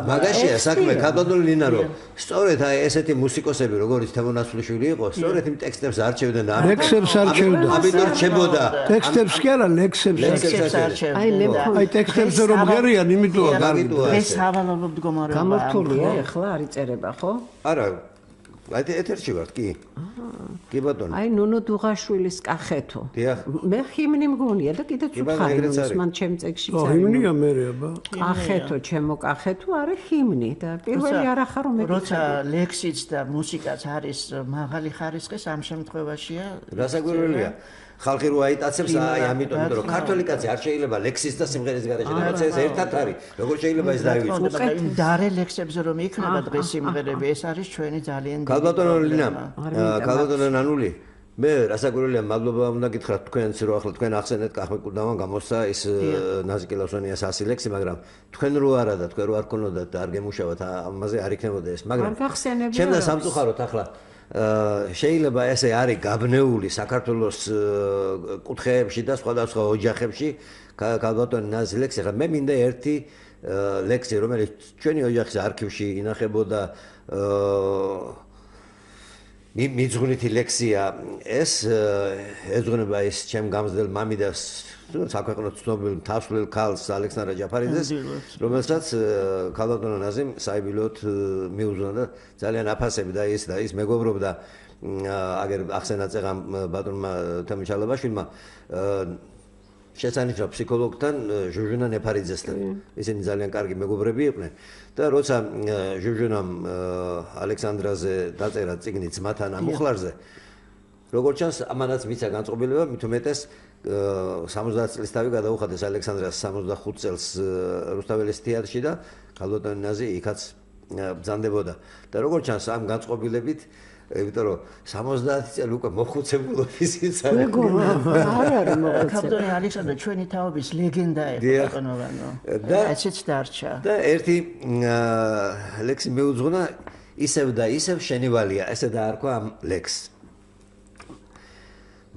მაგაშია საქმე ქალბატონი ლინა რომ სწორედ აი ესეთი მუსიკოსები როგორც თემო ნასვლიშვილი იყო სწორედ იმ ტექსტებს არჩევდნენ ლექსებს არჩევდა აბიტურ რჩებოდა ტექსტებს კი არა ლექსებს არჩევდა აი ტექსტებზე რომ ღერიან იმიტოა ეს სავალალო მდგომარეობა გამორთულია ახლა არ იწერება ხო არა აი ეთერში ვართ კი კი ბატონო აი ნუნო დუღაშვილის კახეთო მე ჰიმნი მგონია და კიდე ცუხარი მან ჩემ წიგში წაი ჰიმნია მერეაბა კახეთო ჩემო კახეთო არის ჰიმნი და პირველი არ ახარო მე როცა ლექსიც და მუსიკაც არის მაღალი ხარისხის ამ შემთხვევაშია რასაკვირველია ხალხი რო აიტაცებს აი ამიტომ რომ ქართული კაცი არ შეიძლება ლექსის და სიმღერის გარეშე რაღაცა ეს ერთად არის როგორ შეიძლება ეს დაივიწყოს დარე ლექსებზე რომ იქნება დღეს სიმღერები ეს არის ჩვენი ძალიან ქალბატონო ლინა ქალბატონო ნანული მე რასაკვირველია მადლობა უნდა გითხრათ თქვენც რომ ახლა თქვენ ახსენეთ კახმეკუდავან გამოსცა ის ნაზიკ ელასონიას 100 ლექსი, მაგრამ თქვენ რო არა და თქვენ რო არ გქონოდათ და არ გემუშავათ ამაზე არ იქნებოდა ეს, მაგრამ ჩემ და სამწუხაროდ ახლა შეიძლება ესე არის გაბნეული საქართველოს კუთხეებში და სხვადასხვა ოჯახებში ქალბატონი ნაზი ლექსი, ახლა მე მინდა ერთი ლექსი, რომელიც ჩვენი ოჯახის არქივში ინახებოდა მიძღვნითი ლექსია ეს ეძღვნება ის ჩემ გამზრდელ მამიდას საქვეყნო ცნობილ მთასვლელ ქალს ალექსანდრა ჯაფარიძეს, რომელსაც ქალბატონო ნაზიმ საიბილოდ მიუძღვნა და ძალიან აფასები და ის მეგობრობდა აგერ ახსენა წეღამ ბატონმა თემიჩალაბაშვილმა შესანიშნავ ფსიქოლოგთან ჟუჟუნა ნეფარიძესთან. ისინი ძალიან კარგი მეგობრები იყვნენ და როცა ჟუჟუნამ ალექსანდრაზე დაწერა წიგნი ძმათან ამუხლარზე, როგორც ჩანს, ამანაც მიცა განწყობილება, მით უმეტეს 70 წლის თავი გადაუხადეს ალექსანდრას 65 წელს რუსთაველის თეატრში და ქალბატონი ნაზი იქაც ბრძანდებოდა. და როგორც ჩანს, ამ განწყობილებით იმიტომ რომ 70 წელი უკვე მოხუცებულობის იცი. მეგონა, არ არის მოხუცებული. ქალბატონი ალექსანდრა ჩვენი თაობის ლეგენდაა, ბატონოვანო. და ესეც დარჩა. და ერთი ლექსი მეუძღვნა ისევ და ისევ შენივალია, ესე დაარქვა ამ ლექსს.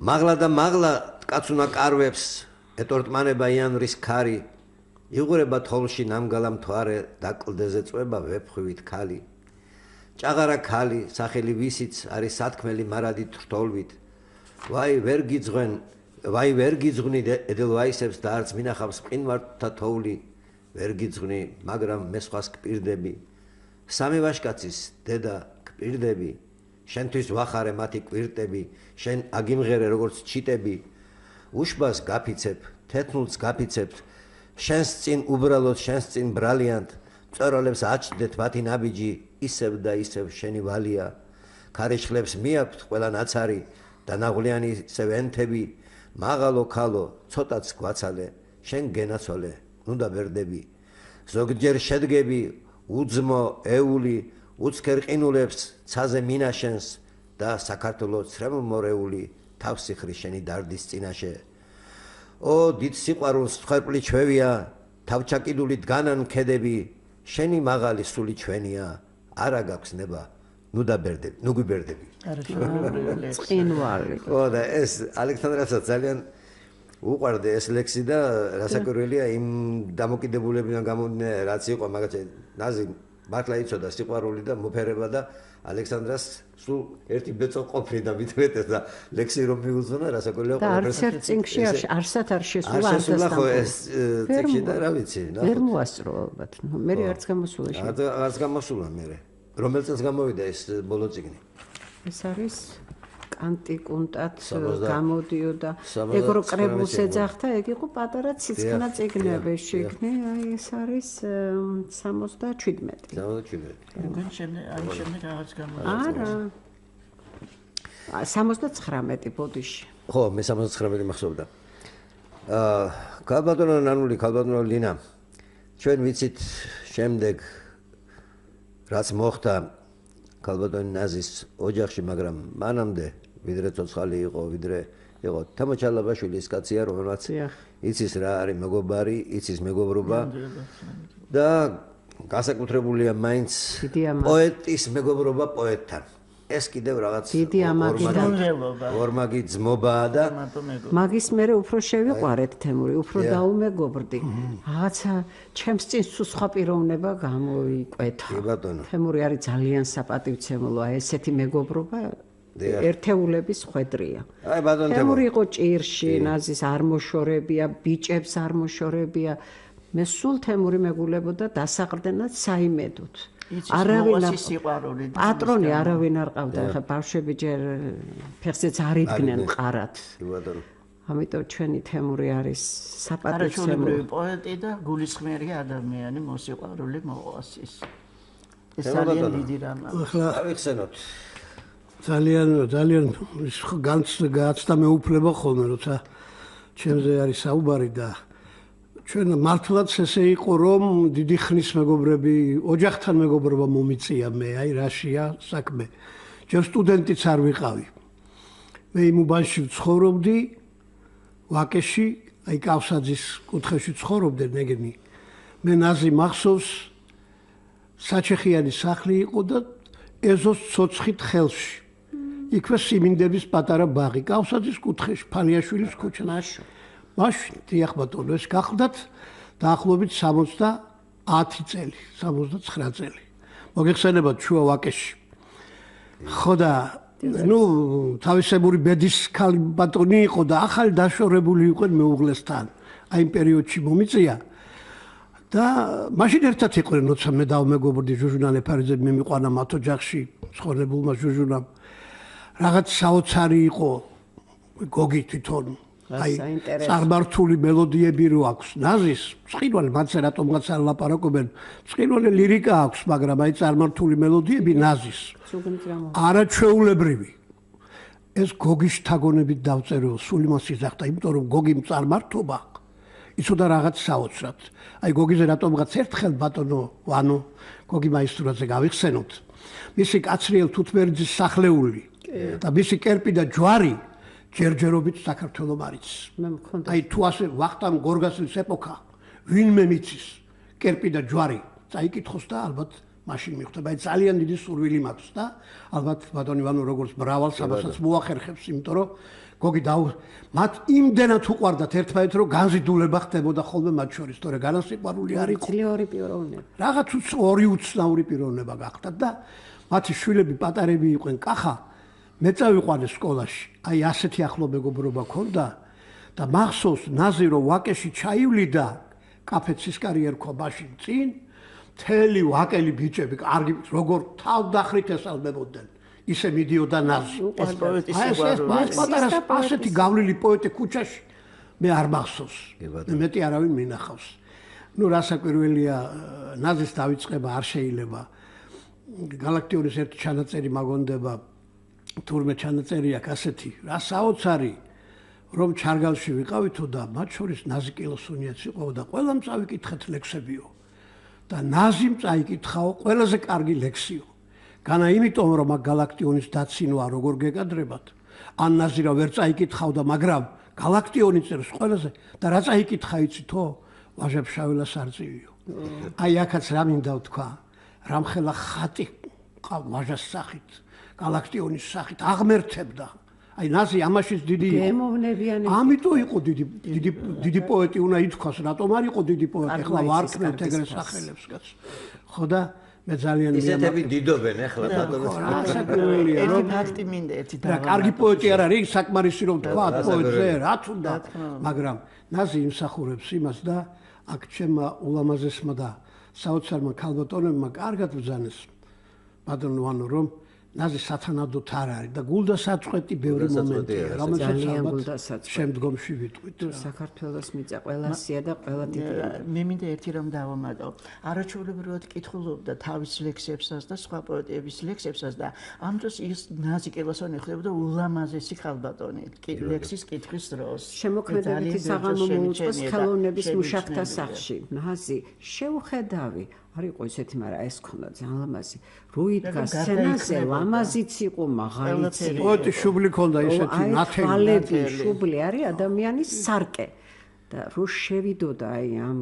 მაღლა და მაღლა კაცუნა კარვებს ეტორტმანება იანვრის ქარი, იღურება თოლში ნამგალა მთვარე და კლდეზე წვება ვეფხვივით ქალი. ჭაღარა ქალი, სახელი ვისიც არის სათქმელი მარადი თრთოლვით. ვაი ვერ გიძღვნი ედელვაისებს და არც მინახავს მყინვართა თოვლი, ვერ გიძღვნი, მაგრამ მე სხვას გპირდები. სამი ვაშკაცის დედა გპირდები, შენთვის ვახარე მათი კვირტები, შენ აგიმღერე როგორც ჩიტები. უშბას გაფიცებ, თეთნულს გაფიცებ, შენს წინ უბრალოდ შენს წინ ბრალიანთ, მწერალებს აჩდეთ მათი ნაბიჯი, ისევ და ისევ შენი ვალია. ქარიშხლებს მიაქვთ ყველა ნაცარი და ნაღვლიანი ისევ ენთები, მაღალო ქალო, ცოტაც გვაცალე, შენ გენაცვალე, ნუ დაბერდები. ზოგჯერ შედგები, უძმო, ეული, უცქერ ყინულებს ცაზე მინაშენს და საქართველოს ცრემლმორეული თავსიხრი შენი დარდის წინაშე. ო დიდ სიყვარულს ხერპლი ჩვევია, თავჩაკიდული დგანან ქედები, შენი მაღალი სული ჩვენია, არა გაქვს ნება, ნუ დაბერდები, ნუ გვიბერდები. წინვალი. ო და ეს ალექსანდრასაც ძალიან უყვარდა ეს ლექსი და რასაკვირველია იმ დამოკიდებულებიდან გამომდინე რაც იყო, მაგალითად ნაზი მართლა იცოდა სიყვარული და მოფერება და ალექსანდრას სულ ერთი ბეწო ყოფნიდა მithumetes და ლექსი რომ მიუძღვნა რასაკვირველია და არც ერთ წიგნში არსად არ შესულა ეს წიგნში და რა ვიცი ნახოთ ვერ მოასწრო ალბათ მე არც გამოსულა არც გამოსულა მე რომელ წელს გამოვიდა ეს ბოლო წიგნი ეს არის კანტიკუნტად გამოდიოდა ეგ რო კრებულს ეძახდა ეგ იყო პატარა ციცქნა წიგნები შეგნე აი ეს არის 77 როგორ შემდეგ რაღაც გამოდიოდა არა 79 ბოდიში ხო მე 79 მახსოვდა ქალბატონო ნანული ქალბატონო ლინა ჩვენ ვიცით შემდეგ რაც მოხდა ქალბატონი ნაზის ოჯახში მაგრამ მანამდე ვიდრე ცოცხალი იყო, ვიდრე იყო თემოჩალაბაშვილის კაცია, რომელსაც იცის რა არის მეგობარი, იცის მეგობრობა და განსაკუთრებულია მაინც პოეტის მეგობრობა პოეტთან. ეს კიდევ რაღაც ორმაგი ძმობაა და მაგის მერე უფრო შევიყვარეთ თემური, უფრო დაუმეგობრდი. რაღაცა ჩემს წინ სხვა პიროვნება გამოიკვეთა. თემური არის ძალიან საპატივცემლო, ესეთი მეგობრობა ერთეულების ხვედრია. თემური იყო ჭირში, ნაზის არ მოშორებია, ბიჭებს არ მოშორებია. მე სულ თემური მეგულებოდა დასაყრდენად საიმედოდ. არავინ სიყვარული პატრონი არავინ არ ყავდა, ხა ბავშვები ჯერ ფეხზეც არ იდგნენ მყარად. ამიტომ ჩვენი თემური არის საპატივცემლო პოეტი და გულისხმიერი ადამიანი, მოსიყვარული მოყვასის. ეს ძალიან დიდი რამაა. ახლა ავიხსენოთ ძალიან გააცდა მეუფლება ხოლმე, როცა ჩემზე არის საუბარი და ჩვენ მართლაც ესე იყო, რომ დიდი ხნის მეგობრები, ოჯახთან მეგობრობა მომიწია მე, აი რაშია საქმე. ჯერ სტუდენტიც არ ვიყავი. მე იმ უბანში ვცხოვრობდი, ვაკეში, აი კავსაძის კუთხეში ცხოვრობდნენ ეგენი. მე ნაზი მახსოვს საჩეხიანი სახლი იყო და ეზოს ცოცხით ხელში. იქვე სიმინდების პატარა ბაღი, კავსაძის კუთხეში, ფალიაშვილის ქუჩაში. მაშინ დიახ ბატონო, ეს გახლდათ დაახლოებით 70 წელი, 79 წელი. მოგეხსენებათ შუა ვაკეში. ხო და თავისებური ბედის ქალი ბატონი იყო და ახალი დაშორებული იყვნენ მეუღლესთან. აი იმ პერიოდში მომიწია და მაშინ ერთად იყვნენ, როცა მე დავმეგობრდი ჟუჟუნა ლეფარიძე მე მიყვანა მათ ოჯახში ცხოვრებულმა ჟუჟუნამ. რაღაც საოცარი იყო გოგი თვითონ. აი წარმართული მელოდიები რო აქვს ნაზის, ცხინვალე მათზე რატომღაც არ ლაპარაკობენ, ცხინვალე ლირიკა აქვს, მაგრამ აი წარმართული მელოდიები ნაზის. არაჩვეულებრივი. ეს გოგის თაგონებით დავწერო, სულ იმას იზახდა, იმიტომ რომ გოგი წარმართობა იცოდა რაღაც საოცრად. აი გოგიზე რატომღაც ერთხელ ბატონო ვანო გოგი მაისტროძე გავიხსენოთ. მისი კაცრიელ თუთმერძის სახლეული და მისი კერპი და ჯვარი ჯერჯერობით საქართველოს მარიც. აი თუ ასე ვახტანგ გორგასლის ეპოქა ვინმე მიცის კერპი და ჯვარი წაიკითხოს და ალბათ მაშინ მიხვდება. აი ძალიან დიდი სურვილი მაქვს და ალბათ ბატონი ვანო როგორც მრავალ საბასაც მოახერხებს, იმიტომ რომ გოგი მათ იმდენად უყვარდათ ერთმანეთს, რომ განზიდულება ხდებოდა ხოლმე მათ შორის, თორე განსიყვარული არ იყო. ძლიერი პიროვნება. რაღაც ორი უცნაური პიროვნება გახდათ და მათი შვილები პატარები იყვნენ კახა. მე წავიყვანე სკოლაში. აი ასეთი ახლო მეგობრობა ქონდა და მახსოვს ნაზი რომ ვაკეში ჩაივლიდა, კაფე ცისკარი ერქვა მაშინ წინ, მთელი ვაკელი ბიჭები, კარგი როგორ თავდახრით ესალმებოდნენ. ისე მიდიოდა ნაზი. ეს პოეტი სიყვარული. ასეთი გავლილი პოეტი ქუჩაში მე არ მახსოვს. მეტი არავინ მინახავს. ნუ რასაკვირველია ნაზის დავიწყება არ შეიძლება. გალაქტიონის ერთი ჩანაწერი მაგონდება თურმე ჩანაწერი აქვს ასეთი, რა საოცარი რომ ჩარგალში ვიყავითო და მათ შორის ნაზი კილოსუნიაც იყო და ყველამ წავიკითხეთ ლექსებიო და ნაზიმ წაიკითხაო ყველაზე კარგი ლექსიო. განა იმიტომ რომ მაგ გალაქტიონის დაცინვა როგორ გეკადრებათ. ან ნაზი რა ვერ წაიკითხავდა, მაგრამ გალაქტიონი წერს ყველაზე და რა წაიკითხა იცითო? ვაჟებშავილას არწივიო. აი აქაც რა მინდა ვთქვა, რამხელა ხატი ვაჟას სახით გალაქტიონის სახით აღმერთებდა. აი ნაზი ამაშიც დიდი გემოვნებიანი. ამიტომ იყო დიდი პოეტი უნდა ითქვას, რატომ არ იყო დიდი პოეტი, ახლა ვარქმევთ ეგრე სახელებს კაც. ხო და მე ძალიან ისეთები დიდობენ ახლა ბატონო. ერთი ფაქტი მინდა ერთი და კარგი პოეტი არ არის, საკმარისი რომ თქვა პოეტზე, რა თუნდა, მაგრამ ნაზი იმსახურებს იმას და აქ ჩემმა ულამაზესმა და საოცარმა ქალბატონებმა კარგად ბრძანეს ბატონო ვანო რომ ნაზი სათანადოდ არ არის და გულდასაწყვეტი ბევრი მომენტია, რომელსაც ალბათ შემდგომში ვიტყვით. საქართველოს მიწა ყველასია და ყველა დიდია. მე მინდა ერთი რამ დავამატო. არაჩვეულებრივად კითხულობდა თავის ლექსებსაც და სხვა პოეტების ლექსებსაც და ამ დროს ის ნაზი კილოსონი ხდებოდა ულამაზესი ქალბატონი ლექსის კითხვის დროს. შემოქმედებითი საღამო მოუწყოს ხელოვნების მუშაკთა სახლში. ნაზი შეუხედავი არ იყო ისეთი, მაგრამ ეს ქონდა ძალიან ლამაზი. რო იდგა სცენაზე, ლამაზიც იყო, მაღალიც იყო. პოეტი შუბლი ქონდა ისეთი ნათელი. შუბლი არის ადამიანის სარკე. და რო შევიდოდა აი ამ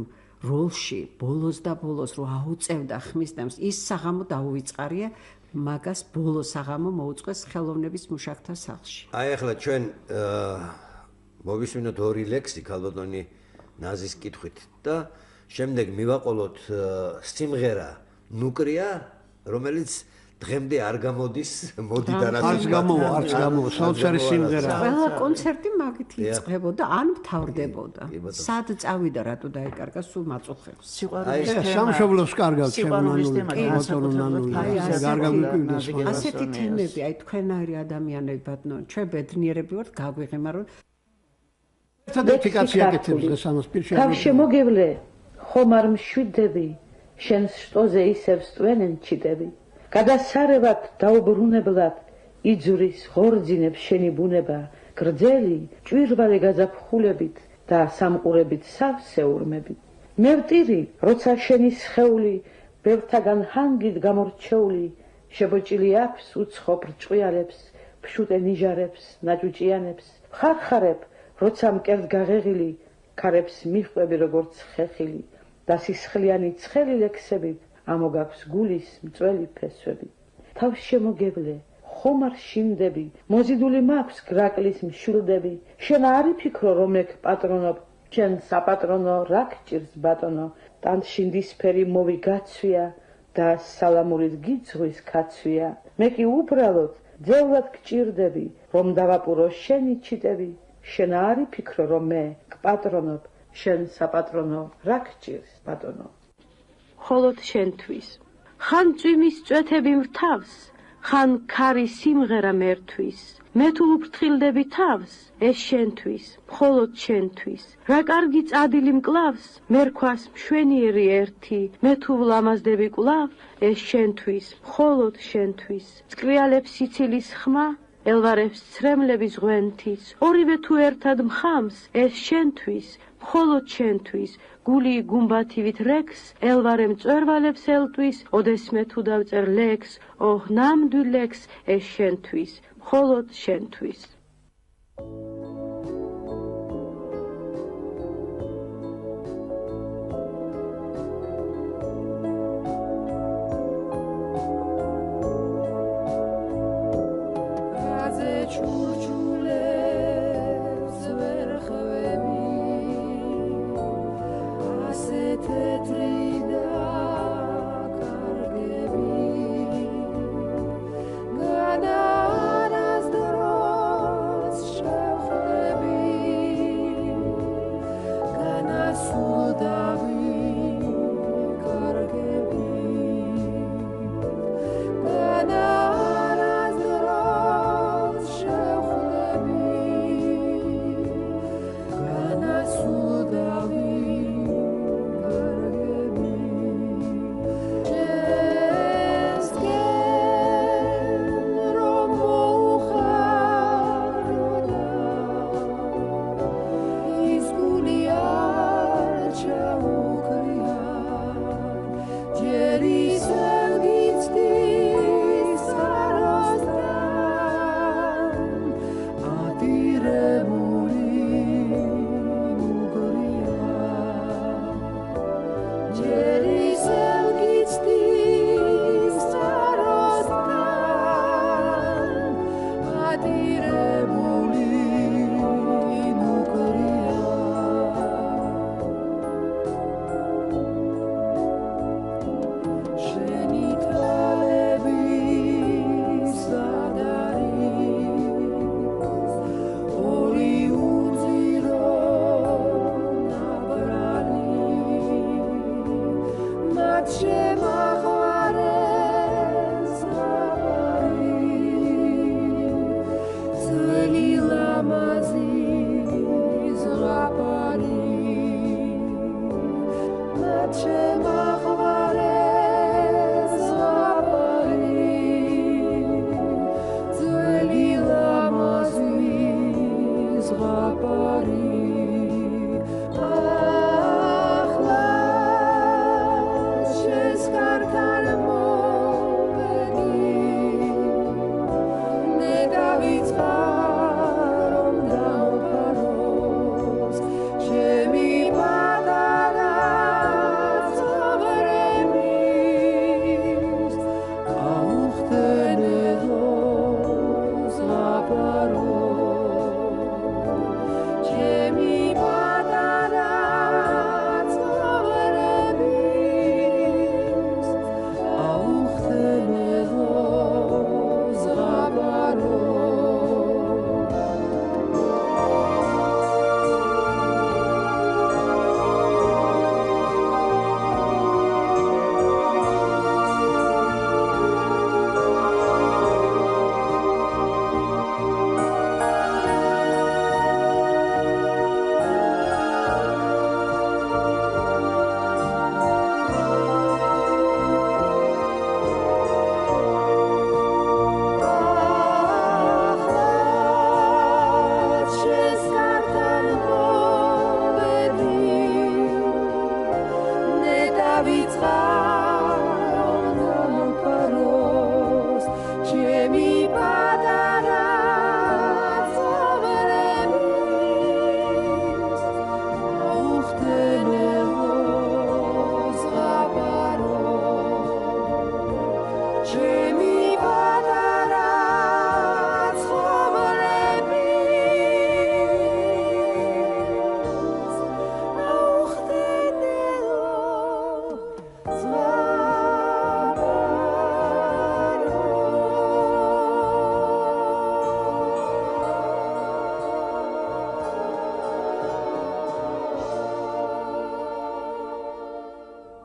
როლში, ბოლოს და ბოლოს რო აუწევდა ხმის დემს, ის საღამო დაუვიწყარია, მაგას ბოლო საღამო მოუწყეს ხელოვნების მუშაკთა სახლში. აი ახლა ჩვენ მოვისმინოთ ორი ლექსი ქალბატონი ნაზის კითხვით და შემდეგ მივაყოლოთ სიმღერა ნუკრია, რომელიც დღემდე არ გამოდის, მოდიდან არც გამოვა, საოცარი სიმღერა. ყველა კონცერტი მაგით იწყებოდა, ან მთავრდებოდა. სად წავიდა, რატო დაიკარგა, სულ მაწუხებს. სიყვარულის თემა. სამშობლოს კარგავ სიყვარულის თემა. ასეთი თემები, აი თქვენაირი ადამიანები ბატონო, ჩვენ ბედნიერები ვართ, გაგვიღიმა რომ იდენტიფიკაცია გეთებს დღეს ამას პირში. თავშემოგევლე ხომ არ მშვიდები, შენ შტოზე ისევ სტვენენ ჩიტები. გადასარევად დაუბრუნებლად იძურის ღორძინებს შენი ბუნება, გრძელი ჭვირვალე გაზაფხულებით და სამყურებით სავსე ურმებით. მევტირი, როცა შენი სხეული ბევრთაგან ჰანგით გამორჩეული, შებოჭილი აქვს უცხო ბრჭყვიალებს, ფშუტე ნიჟარებს, ნაჭუჭიანებს, ხარხარებ, როცა მკერდ გაღეღილი, ქარებს მიხვები როგორც ხეხილი და სისხლიანი ცხელი ლექსებით ამოგაქვს გულის მწველი ფესვები. თავს შემოგევლე, ხომ არ შინდები, მოზიდული მაქვს გრაკლის მშვილდები, შენ არ იფიქრო რომ ეგ პატრონო, შენ საპატრონო რა გჭირს ბატონო, ტანშინდისფერი მოვი გაცვია და სალამურით გიძღვის ქაცვია. მე კი უბრალოდ ძევლად გჭირდები, რომ დავაპურო შენი ჩიტები, შენ არ იფიქრო რომ მე გპატრონობ, შენ საპატრონო რა გჭირს ბატონო. ხოლოდ შენთვის ხან წვიმის წვეთები მრთავს, ხან ქარი სიმღერა მერთვის, მე თუ უფრთხილდები თავს, ეს შენთვის, მხოლოდ შენთვის. რა კარგი წადილი მკლავს, მე რქვას მშვენიერი ერთი, მე თუ ვლამაზდები კვლავ, ეს შენთვის, მხოლოდ შენთვის. წკრიალებს სიცილის ხმა, ელვარებს ცრემლების ღვენთის, ორივე თუ ერთად მხამს, ეს შენთვის, მხოლოდ შენთვის. გული გუმბათივით რექს, ელვარე მწვერვალებს ელტვის, ოდესმე თუ დავწერ ლექს, ოჰ ნამდვილ ლექს, ეს შენთვის, მხოლოდ შენთვის.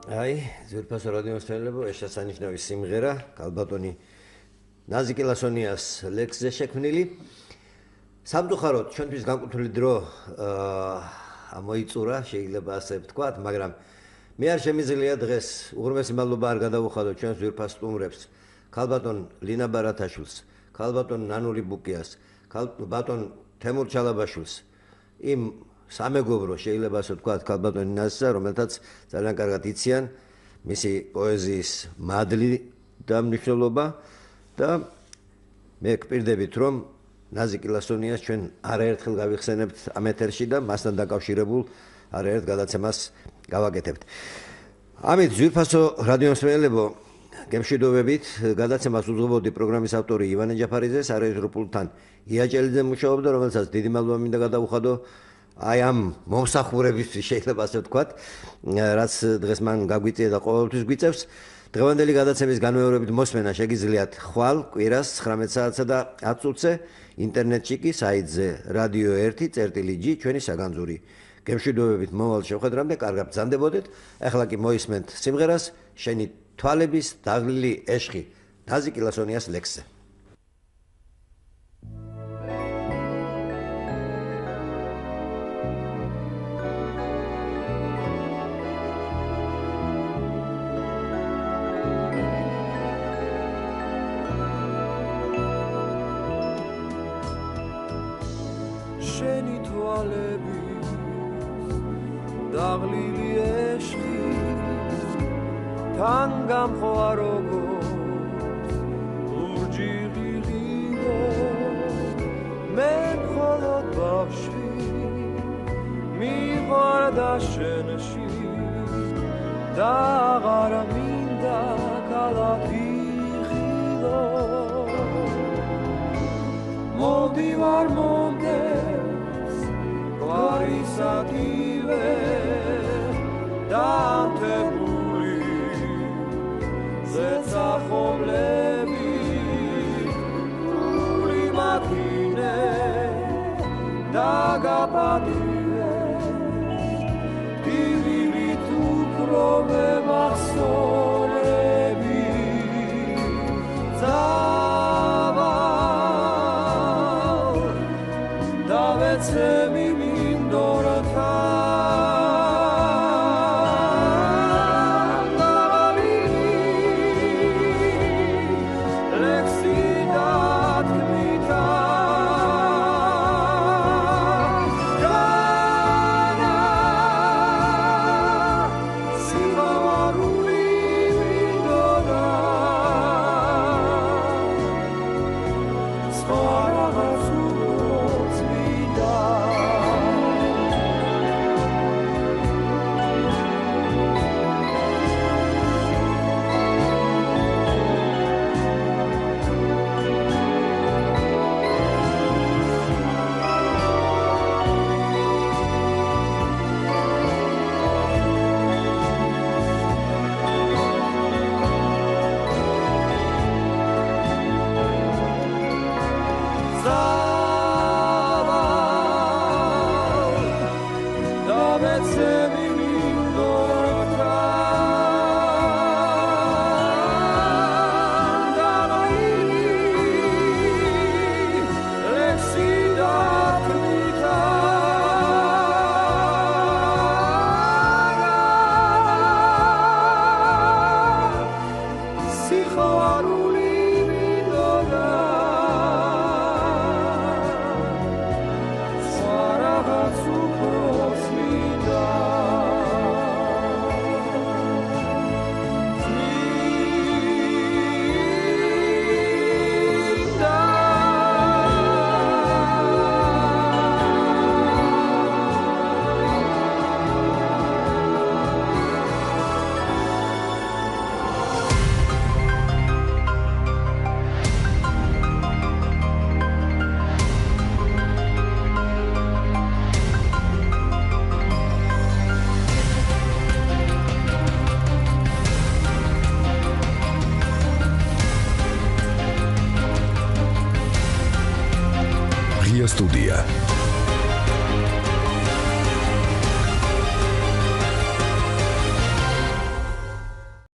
აი, ძვირფასო რადიო მსმენელებო, ეს შესანიშნავი სიმღერა, ქალბატონი ნაზი კილასონიას ლექსზე შექმნილი. სამწუხაროდ, ჩვენთვის განკუთვნილი დრო ამოიწურა, შეიძლება ასე ვთქვათ, მაგრამ მე არ შემიძლია დღეს უღრმესი მადლობა არ გადავუხადო ჩვენს ძვირფას სტუმრებს, ქალბატონ ლინა ბარათაშვილს, ქალბატონ ნანული ბუკიას, ქალბატონ თემურ ჩალაბაშვილს, იმ სამეგობრო შეიძლება ასე ვთქვათ ქალბატონი ნაზისა, რომელთაც ძალიან კარგად იციან მისი პოეზიის მადლი და მნიშვნელობა და მე გპირდებით რომ ნაზი კილასონიას ჩვენ არაერთხელ გავიხსენებთ ამ ეთერში და მასთან დაკავშირებულ არაერთ გადაცემას გავაკეთებთ. ამით ძვირფასო რადიო მსმენელებო, გემშვიდობებით, გადაცემას უძღვებოდი პროგრამის ავტორი ივანე ჯაფარიძე, სარეჟისორო პულტთან ია ჭელიძე მუშაობდა, რომელსაც დიდი მადლობა მინდა გადავუხადო აი ამ მომსახურებისთვის შეიძლება ასე ვთქვათ, რაც დღეს მან გაგვიწია და ყოველთვის გვიწევს. დღევანდელი გადაცემის განმეორებით მოსმენა შეგიძლიათ ხვალ კვირას 19 საათსა და 10 წუთზე ინტერნეტში კი საიტზე radio1.gi ჩვენი საგანძური. გემშვიდობებით მომავალ შეხვედრამდე, კარგად ბრძანდებოდეთ. ახლა კი მოისმენთ სიმღერას შენი თვალების დაღლილი ეშხი ნაზი კილასონიას ლექსზე. შენი თვალების დაღლილი ეშხი თან გამყვა როგორც ლურჯი ლილიდო მე მხოლოდ ბავშვი მიყვარდა შენში და აღარ მინდა ქალაქი ხილო მოდივარ მომდეს გვარისადივე დამთებული ზეცახობლები გული მაქინე დაგაპატივე დილივით უფრო მემახსოვრები Davecemi mindorata Davavili lexidat mita Gana sivavaruli mindora Svaragatsu სტუდია